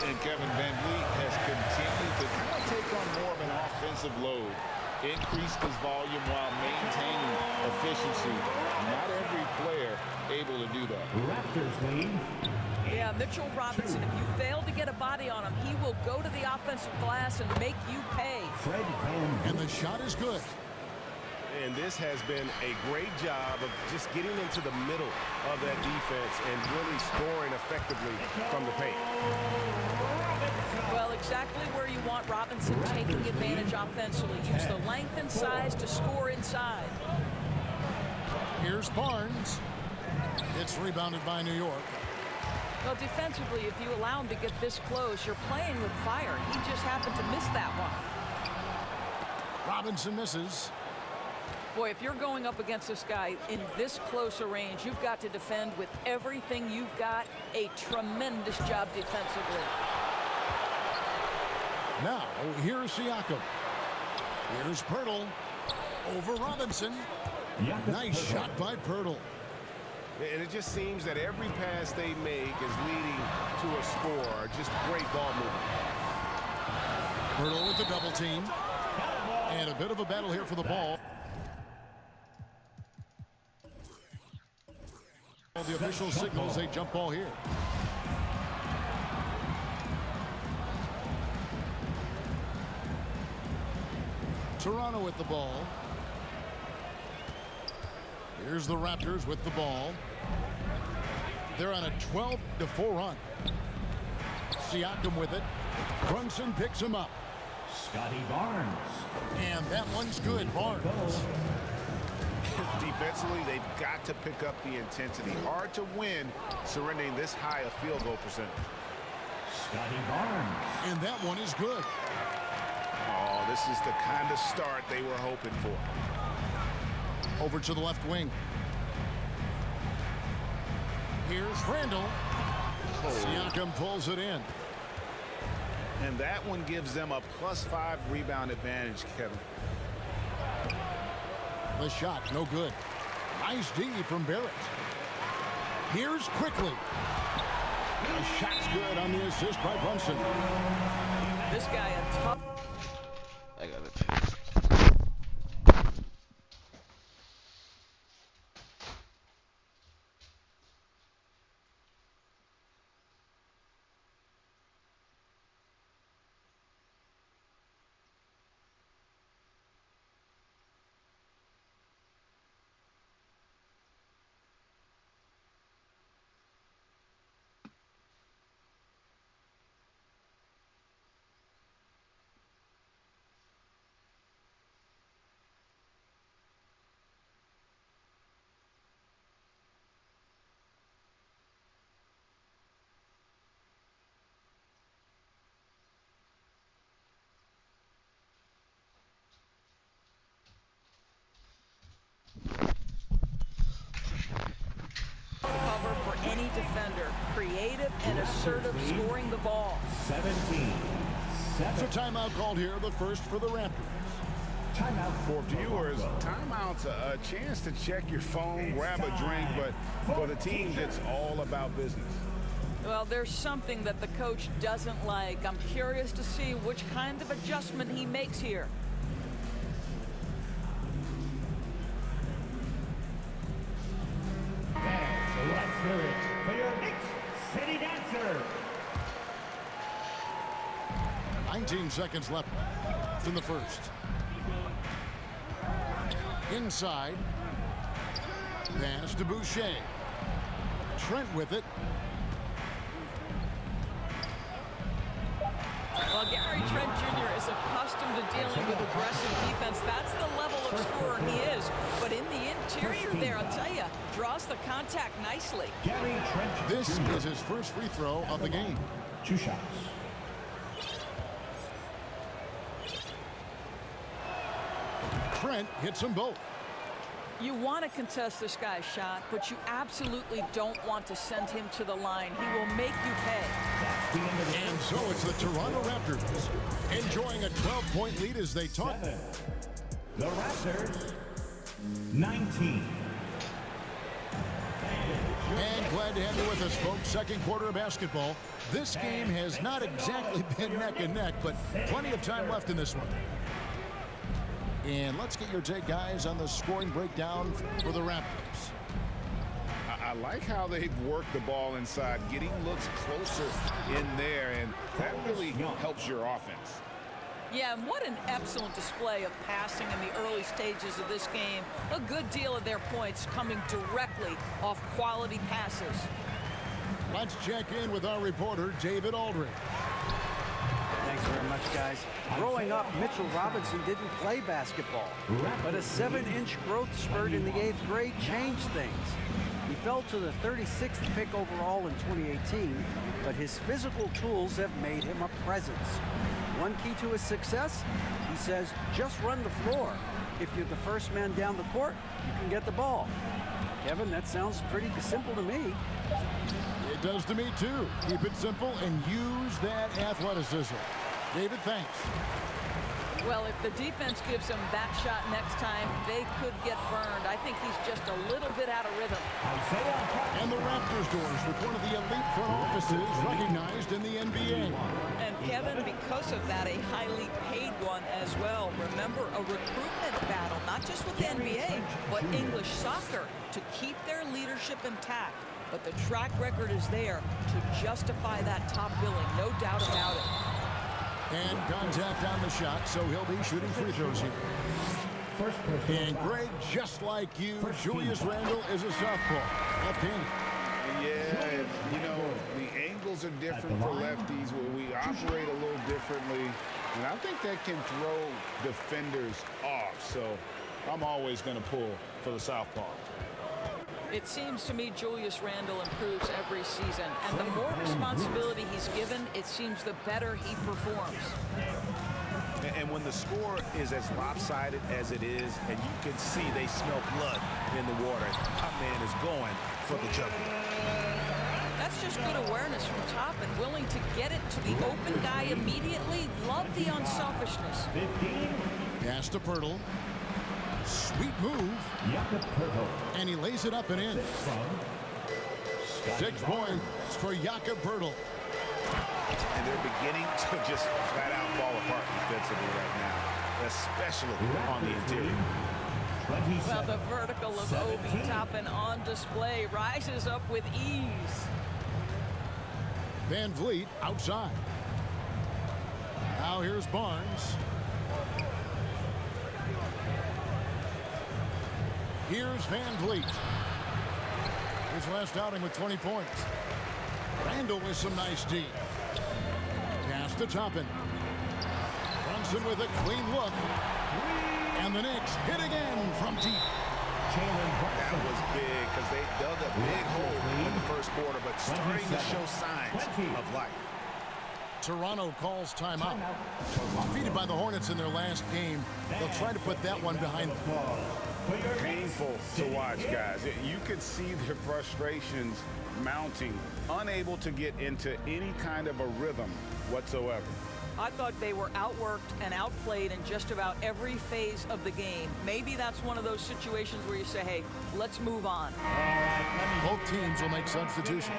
And Kevin Van Vliet has continued to kind of take on more of an offensive load. Increased his volume while maintaining efficiency. Not every player able to do that. Raptors lead. Yeah, Mitchell Robinson, if you fail to get a body on him, he will go to the offensive glass and make you pay. Fred Van Vliet. And the shot is good. And this has been a great job of just getting into the middle of that defense and really scoring effectively from the paint. Well, exactly where you want Robinson taking advantage offensively. Use the length and size to score inside. Here's Barnes. It's rebounded by New York. Well, defensively, if you allow him to get this close, you're playing with fire. He just happened to miss that one. Robinson misses. Boy, if you're going up against this guy in this close a range, you've got to defend with everything you've got. A tremendous job defensively. Now, here's Siakam. Here's Poeltl. Over Robinson. Nice shot by Poeltl. And it just seems that every pass they make is leading to a score. Just great ball movement. Poeltl with the double team. And a bit of a battle here for the ball. The official signals a jump ball here. Toronto with the ball. Here's the Raptors with the ball. They're on a 12-4 run. Siakam with it. Brunson picks him up. Scotty Barnes. And that one's good. Barnes. Defensively, they've got to pick up the intensity. Hard to win surrendering this high a field goal percentage. Scotty Barnes. And that one is good. Oh, this is the kind of start they were hoping for. Over to the left wing. Here's Randall. Siakam pulls it in. And that one gives them a +5 rebound advantage, Kevin. The shot, no good. Nice D from Barrett. Here's Quickly. The shot's good on the assist by Brunson. This guy a tough. I got it. Cover for any defender. Creative and assertive scoring the ball. 17. That's a timeout called here, the first for the Raptors. Timeout for viewers. Timeout's a chance to check your phone, grab a drink, but for the team, it's all about business. Well, there's something that the coach doesn't like. I'm curious to see which kind of adjustment he makes here. Let's hear it for your Knicks City Dancer. 19 seconds left in the first. Inside. Pass to Boucher. Trent with it. Well, Gary Trent Jr. is accustomed to dealing with aggressive defense. That's the level of scorer he is. But in the interior there, I'll tell you, draws the contact nicely. Gary Trent This is his first free throw of the game. 2 shots. Trent hits them both. You want to contest this guy's shot, but you absolutely don't want to send him to the line. He will make you pay. And so it's the Toronto Raptors enjoying a 12-point lead as they talk. The Raptors 19. And glad to have you with us, folks. Second quarter of basketball. This game has not exactly been neck and neck, but plenty of time left in this one. And let's get your take, guys, on the scoring breakdown for the Raptors. I like how they've worked the ball inside, getting looks closer in there, and that really helps your offense. Yeah, and what an excellent display of passing in the early stages of this game. A good deal of their points coming directly off quality passes. Let's check in with our reporter, David Aldridge. Thanks very much, guys. Growing up, Mitchell Robinson didn't play basketball, but a 7-inch growth spurt in the 8th grade changed things. He fell to the 36th pick overall in 2018, but his physical tools have made him a presence. One key to his success, he says, just run the floor. If you're the first man down the court, you can get the ball. Kevin, that sounds pretty simple to me. It does to me, too. Keep it simple and use that athleticism. David, thanks. Well, if the defense gives him that shot next time, they could get burned. I think he's just a little bit out of rhythm. And the Raptors doors with one of the elite front offices recognized in the NBA. And Kevin, because of that, a highly paid one as well. Remember, a recruitment battle, not just with the NBA, but English soccer, to keep their leadership intact. But the track record is there to justify that top billing, no doubt about it. And contact on the shot, so he'll be shooting free throws here. And Greg, just like you, Julius Randle is a southpaw, left-handed. Yeah, you know, the angles are different for lefties. We operate a little differently, and I think that can throw defenders off. So I'm always going to pull for the southpaw. It seems to me Julius Randle improves every season, and the more responsibility he's given, it seems the better he performs. And And when the score is as lopsided as it is, and you can see they smell blood in the water, my man is going for the jugular. That's just good awareness from top and willing to get it to the open guy immediately. Love the unselfishness. Pass to Pirtle. Sweet move. And he lays it up and in. 6 points for Jakob Pirtle. And they're beginning to just flat out fall apart defensively right now, especially on the interior. Well, the vertical of Obi Toppin on display rises up with ease. Van Vliet outside. Now here's Barnes. Here's Van Vliet. His last outing with 20 points. Randall with some nice D. Pass to Toppin. Brunson with a clean look. And the Knicks hit again from deep. That was big because they dug a big hole in the first quarter, but starting to show signs of life. Toronto calls timeout. Defeated by the Hornets in their last game, they'll try to put that one behind them. Painful to watch, guys. You can see their frustrations mounting, unable to get into any kind of a rhythm whatsoever. I thought they were outworked and outplayed in just about every phase of the game. Maybe that's one of those situations where you say, hey, let's move on. Both teams will make substitutions.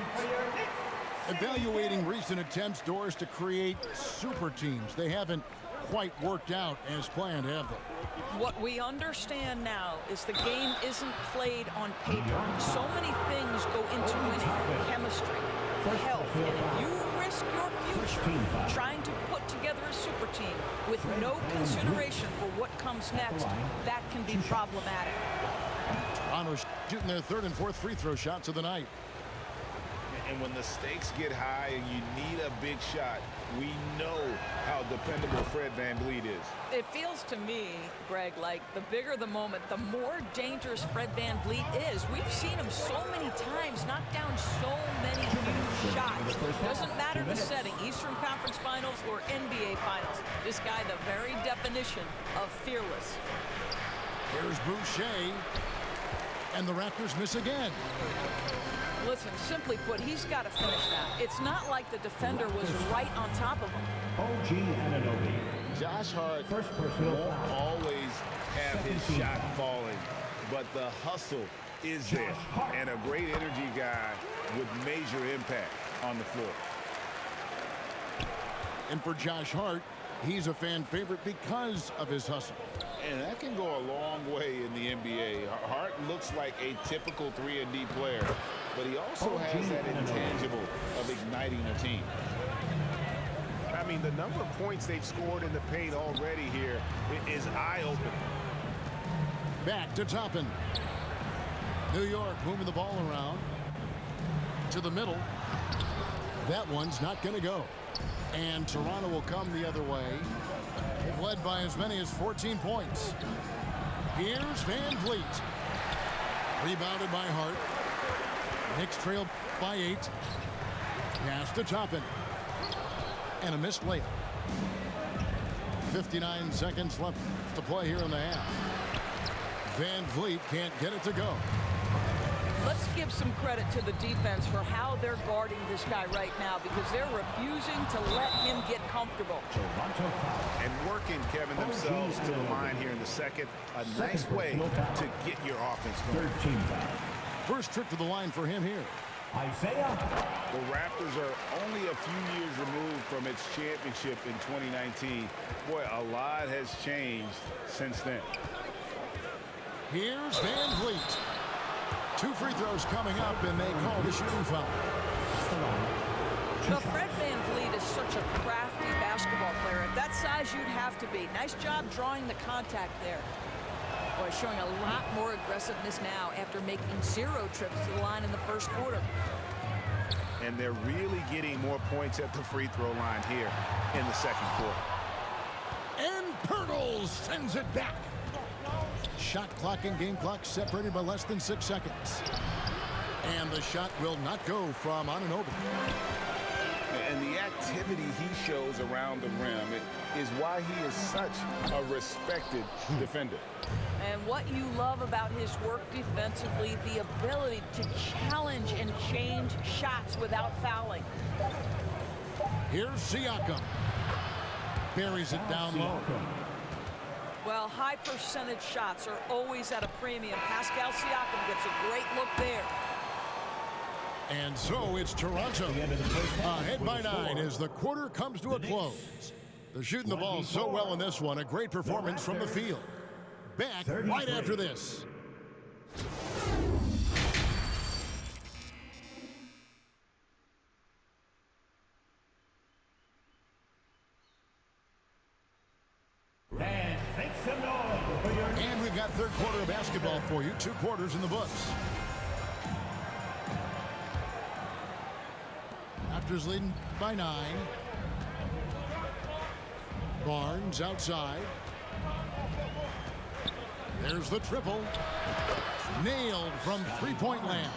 Evaluating recent attempts, Doris, to create super teams. They haven't quite worked out as planned, have they? What we understand now is the game isn't played on paper. So many things go into winning. Chemistry, health. If you risk your future trying to put together a super team with no consideration for what comes next, that can be problematic. Toronto's shooting their 3rd and 4th free throw shots of the night. And when the stakes get high and you need a big shot, we know how dependable Fred VanVleet is. It feels to me, Greg, like the bigger the moment, the more dangerous Fred VanVleet is. We've seen him so many times knock down so many huge shots. Doesn't matter the setting, Eastern Conference Finals or NBA Finals. This guy, the very definition of fearless. Here's Boucher, and the Raptors miss again. Listen, simply put, he's got to finish that. It's not like the defender was right on top of him. OG Anunoby. Josh Hart won't always have his shot falling, but the hustle is there. And a great energy guy with major impact on the floor. And for Josh Hart, he's a fan favorite because of his hustle. And that can go a long way in the NBA. Hart looks like a typical 3-and-D player, but he also has that intangible of igniting a team. I mean, the number of points they've scored in the paint already here is eye-opening. Back to Toppin. New York moving the ball around to the middle. That one's not going to go. And Toronto will come the other way. They've led by as many as 14 points. Here's VanVleet. Rebounded by Hart. Knicks trail by 8. Pass to Toppin. And a missed layup. 59 seconds left to play here in the half. VanVleet can't get it to go. Let's give some credit to the defense for how they're guarding this guy right now, because they're refusing to let him get comfortable. And working, Kevin, themselves to the line here in the second. A nice way to get your offense going. First trip to the line for him here. Isaiah. The Raptors are only a few years removed from its championship in 2019. Boy, a lot has changed since then. Here's VanVleet. 2 free throws coming up, and they call the shooting foul. Now, Fred VanVleet is such a crafty basketball player. At that size, you'd have to be. Nice job drawing the contact there. Boy, showing a lot more aggressiveness now after making 0 trips to the line in the first quarter. And they're really getting more points at the free throw line here in the second quarter. And Pirtle sends it back. Shot clock and game clock separated by less than 6 seconds. And the shot will not go from Anunoby. And the activity he shows around the rim is why he is such a respected defender. And what you love about his work defensively, the ability to challenge and change shots without fouling. Here's Siakam. Buries it down low. Well, high percentage shots are always at a premium. Pascal Siakam gets a great look there. And so it's Toronto ahead by 9 as the quarter comes to a close. They're shooting the ball so well in this one. A great performance from the field. Back right after this. And we've got third quarter of basketball for you. 2 quarters in the books. Raptors leading by 9. Barnes outside. There's the triple. Nailed from three-point land.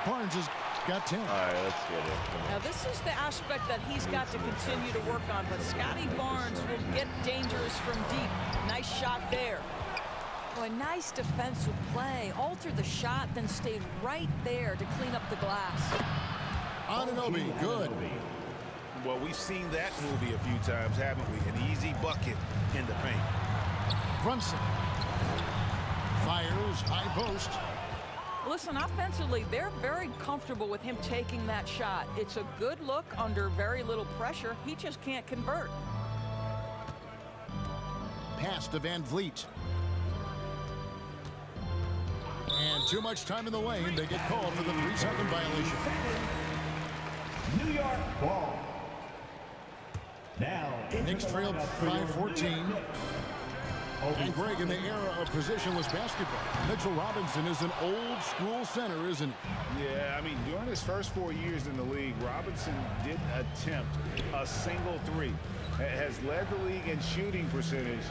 Barnes has got 10. All right, let's get it. Now, this is the aspect that he's got to continue to work on, but Scotty Barnes will get dangerous from deep. Nice shot there. Oh, a nice defensive play. Altered the shot, then stayed right there to clean up the glass. Anunoby, good. Well, we've seen that movie a few times, haven't we? An easy bucket in the paint. Brunson fires high post. Listen, offensively, they're very comfortable with him taking that shot. It's a good look under very little pressure. He just can't convert. Pass to Van Vliet. And too much time in the lane. They get called for the 3-second violation. New York ball. Now, Knicks trailed by 14. And Greg, in the era of positionless basketball, Mitchell Robinson is an old-school center, isn't he? Yeah, I mean, during his first 4 years in the league, Robinson didn't attempt a single three. Has led the league in shooting percentage,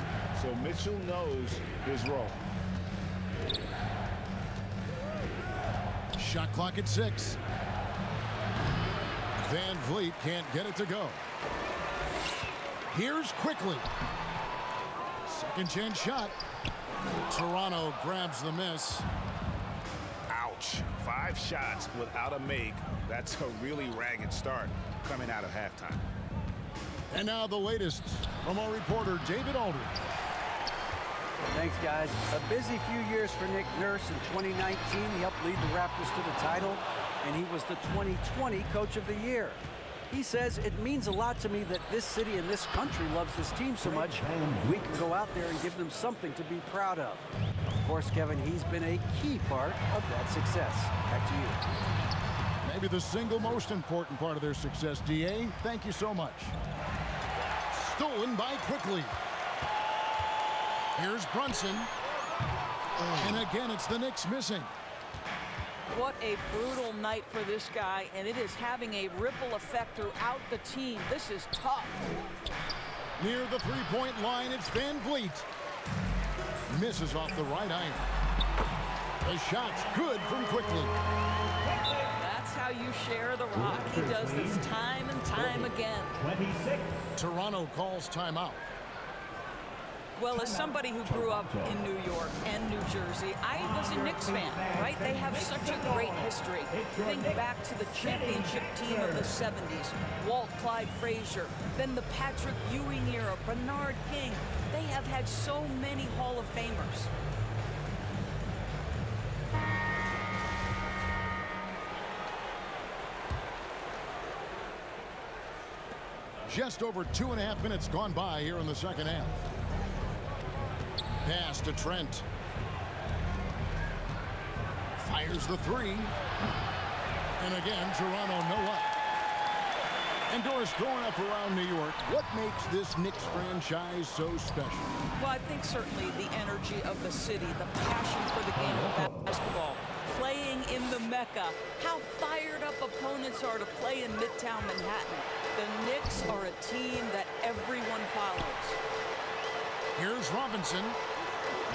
so Mitchell knows his role. Shot clock at 6. Van Vliet can't get it to go. Here's Quickly. Second chance shot. Toronto grabs the miss. Ouch. 5 shots without a make. That's a really ragged start coming out of halftime. And now the latest from our reporter, David Aldridge. Thanks, guys. A busy few years for Nick Nurse. In 2019, he helped lead the Raptors to the title, and he was the 2020 Coach of the Year. He says, it means a lot to me that this city and this country loves this team so much. We can go out there and give them something to be proud of. Of course, Kevin, he's been a key part of that success. Back to you. Maybe the single most important part of their success, D.A. Thank you so much. Stolen by Quickly. Here's Brunson. And again, it's the Knicks missing. What a brutal night for this guy, and it is having a ripple effect throughout the team. This is tough. Near the three-point line, it's Van Vliet. Misses off the right iron. The shot's good from Quickly. That's how you share the rock. He does this time and time again. 26. Toronto calls timeout. Well, as somebody who grew up in New York and New Jersey, I was a Knicks fan, right? They have such a great history. Think back to the championship team of the 70s, Walt Clyde Frazier, then the Patrick Ewing era, Bernard King. They have had so many Hall of Famers. Just over 2.5 minutes gone by here in the second half. Pass to Trent. Fires the three. And again, Toronto no up. And Doris, growing up around New York, what makes this Knicks franchise so special? Well, I think certainly the energy of the city, the passion for the game of basketball, playing in the Mecca, how fired up opponents are to play in Midtown Manhattan. The Knicks are a team that everyone follows. Here's Robinson.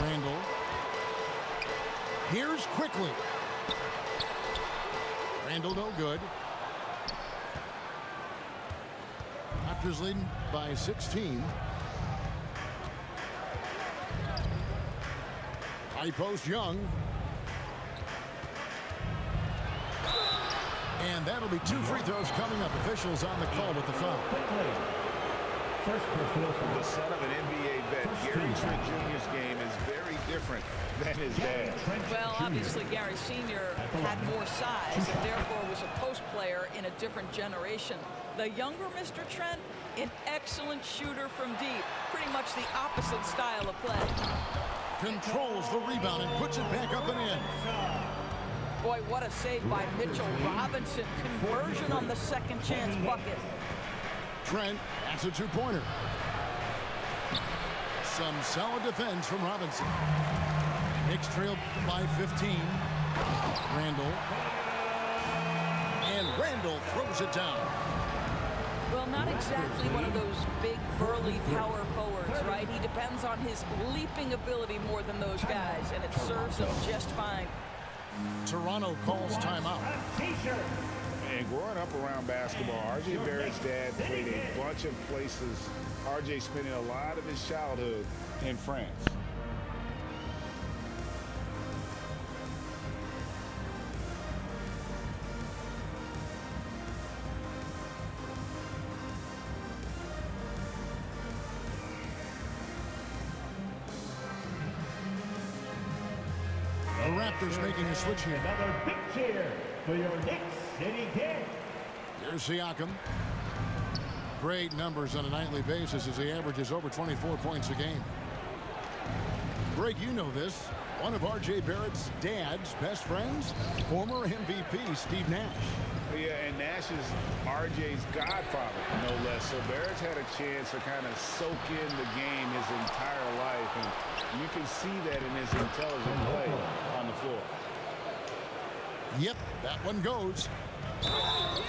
Randall. Here's Quickly. Randall no good. Raptors leading by 16. High post Young. And that'll be 2 free throws coming up. Officials on the call with the foul. The son of an NBA vet, Gary Trent Jr.'s game is very different than his dad. Well, obviously Gary Sr. had more size and therefore was a post player in a different generation. The younger Mr. Trent, an excellent shooter from deep. Pretty much the opposite style of play. Controls the rebound and puts it back up and in. Boy, what a save by Mitchell Robinson. Conversion on the second chance bucket. Trent, that's a 2-pointer. Some solid defense from Robinson. Knicks trailed by 15. Randall. And Randall throws it down. Well, not exactly one of those big, burly power forwards, right? He depends on his leaping ability more than those guys, and it serves him just fine. Toronto calls timeout. And growing up around basketball, R.J. Barrett's dad played a bunch of places. R.J. spending a lot of his childhood in France. The Raptors making a switch here. Another big cheer for your Knicks City Kings. Here's Siakam. Great numbers on a nightly basis as he averages over 24 points a game. Greg, you know this. One of R.J. Barrett's dad's best friends, former MVP Steve Nash. Yeah, and Nash is R.J.'s godfather, no less. So Barrett's had a chance to kind of soak in the game his entire life, and you can see that in his intelligent play on the floor. Yep, that one goes.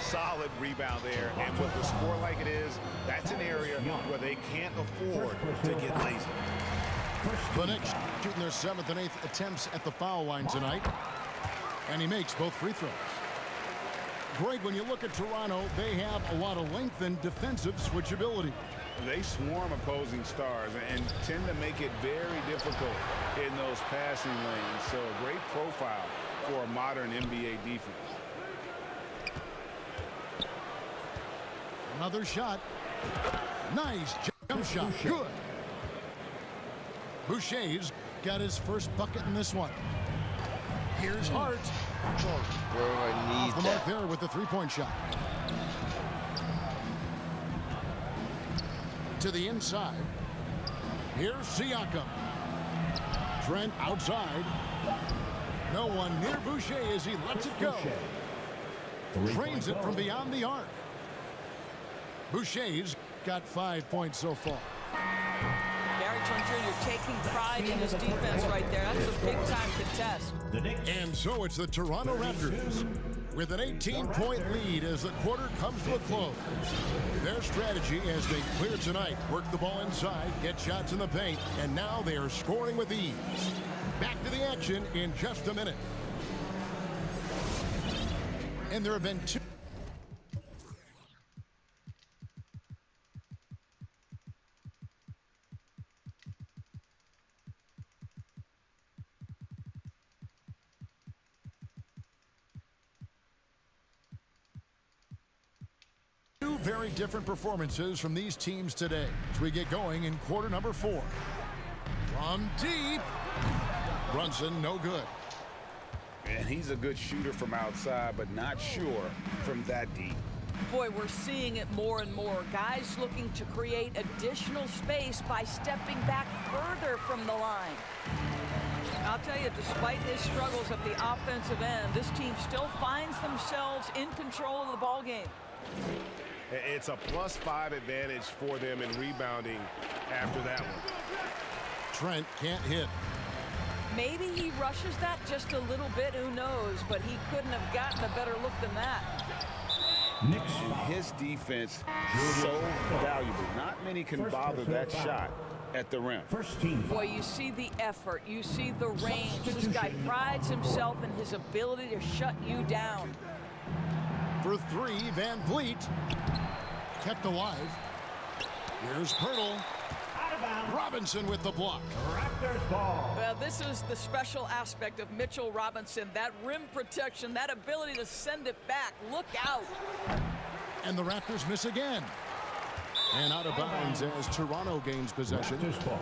Solid rebound there, and with the score like it is, that's an area where they can't afford to get lazy. The Knicks shooting their 7th and 8th attempts at the foul line tonight, and he makes both free throws. Greg, when you look at Toronto, they have a lot of length and defensive switchability. They swarm opposing stars and tend to make it very difficult in those passing lanes. So a great profile for a modern NBA defense. Another shot. Nice jump shot. Good. Boucher's got his first bucket in this one. Here's Hart. Bro, I need Off the mark there with the 3-point shot. To the inside. Here's Siakam. Trent outside. No one near Boucher as he lets it go. Drains it from beyond the arc. Boucher's got 5 points so far. Gary Trent Jr. taking pride in his defense right there. That's a big-time contest. And so it's the Toronto Raptors with an 18-point lead as the quarter comes to a close. Their strategy as they clear tonight, work the ball inside, get shots in the paint, and now they are scoring with ease. Back to the action in just a minute. And there have been two. Very different performances from these teams today as we get going in quarter number 4. From deep, Brunson no good. And he's a good shooter from outside, but not sure from that deep. Boy, we're seeing it more and more. Guys looking to create additional space by stepping back further from the line. I'll tell you, despite his struggles at the offensive end, this team still finds themselves in control of the ball game. It's a +5 advantage for them in rebounding after that one. Trent can't hit. Maybe he rushes that just a little bit, who knows, but he couldn't have gotten a better look than that. His defense so valuable. Not many can bother that shot at the rim. Boy, you see the effort, you see the range. This guy prides himself in his ability to shut you down. For 3, Van Vliet kept alive. Here's Pirtle. Robinson with the block. Raptors ball. Well, this is the special aspect of Mitchell Robinson. That rim protection, that ability to send it back. Look out. And the Raptors miss again. And out of bounds as Toronto gains possession. Raptors ball.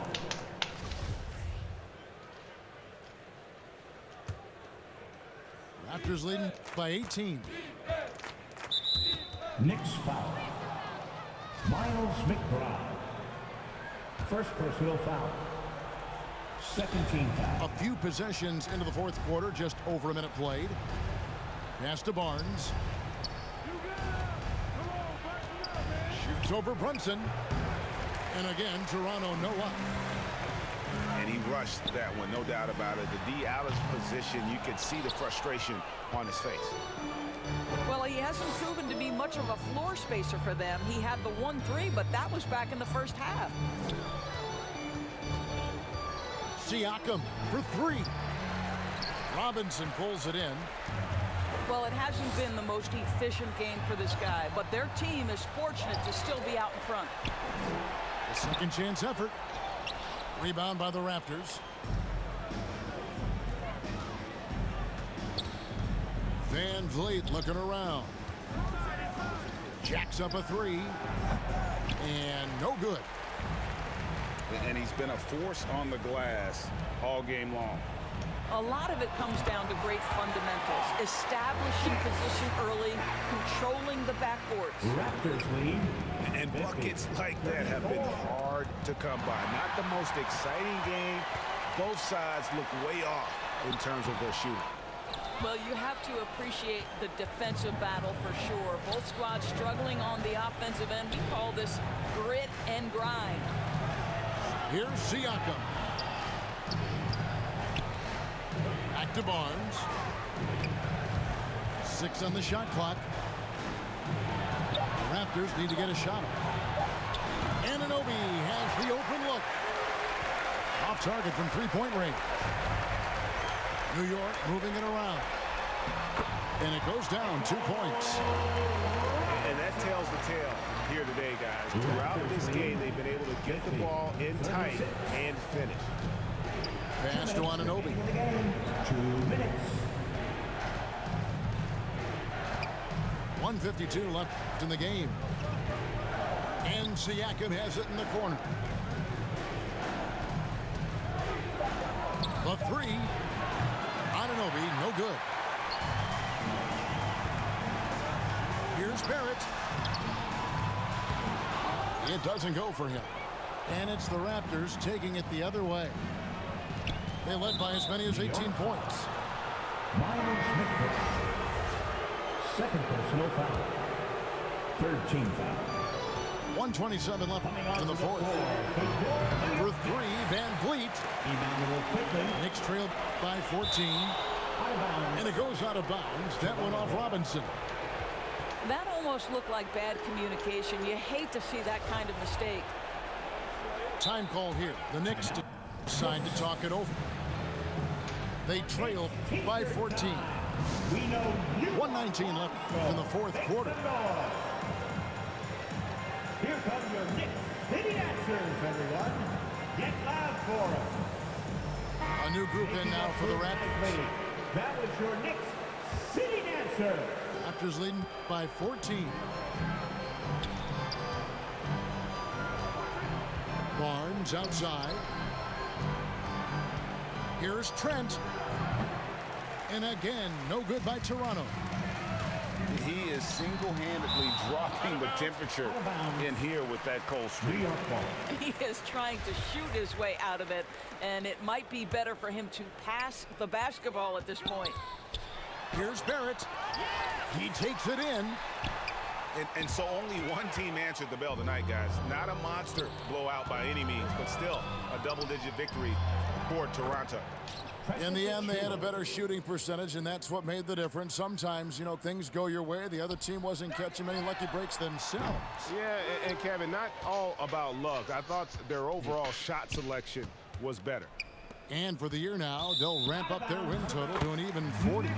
Raptors leading by 18. Knicks foul. Miles McBride. First personal foul. Second team foul. A few possessions into the fourth quarter, just over a minute played. Pass to Barnes. Shoots over Brunson. And again, Toronto no up. And he rushed that one, no doubt about it. The D out of position, you could see the frustration on his face. Well, he hasn't proven to be much of a floor spacer for them. He had the 1-3, but that was back in the first half. Siakam for three. Robinson pulls it in. Well, it hasn't been the most efficient game for this guy, but their team is fortunate to still be out in front. A second chance effort. Rebound by the Raptors. Van Vliet looking around. Jacks up a three. And no good. And he's been a force on the glass all game long. A lot of it comes down to great fundamentals. Establishing position early, controlling the backboards. Raptors lead. And buckets like that have been hard to come by. Not the most exciting game. Both sides look way off in terms of their shooting. Well, you have to appreciate the defensive battle for sure. Both squads struggling on the offensive end. We call this grit and grind. Here's Siakam. Back to Barnes. 6 on the shot clock. The Raptors need to get a shot up. Anunoby has the open look. Off target from three-point range. New York moving it around. And it goes down 2 points. And that tells the tale here today, guys. Throughout this game, they've been able to get the ball in tight and finish. Pass to Anunoby. 2 minutes. 1:52 left in the game. And Siakam has it in the corner. The three. Anunoby, no good. Here's Barrett. It doesn't go for him. And it's the Raptors taking it the other way. They led by as many as 18 points. Miles McBride. Second personal foul. Third team foul. 1:27 left in the fourth. For three, Van Vliet. Knicks trailed by 14. And it goes out of bounds. That went off Robinson. That almost looked like bad communication. You hate to see that kind of mistake. Time call here. The Knicks decide to talk it over. They trailed by 14. 1:19 left in the fourth quarter. Here come your Knicks City Dancers, everyone. Get loud for them. A new group in now for the Raptors. That was your Knicks City Dancer. Raptors leading by 14. Barnes outside. Here's Trent. And again, no good by Toronto. He is single-handedly dropping the temperature in here with that cold streak. He is trying to shoot his way out of it, and it might be better for him to pass the basketball at this point. Here's Barrett. He takes it in. And so only one team answered the bell tonight, guys. Not a monster blowout by any means, but still a double-digit victory for Toronto. In the end, they had a better shooting percentage, and that's what made the difference. Sometimes, you know, things go your way. The other team wasn't catching many lucky breaks themselves. Yeah, and Kevin, not all about luck. I thought their overall shot selection was better. And for the year now, they'll ramp up their win total to an even 40.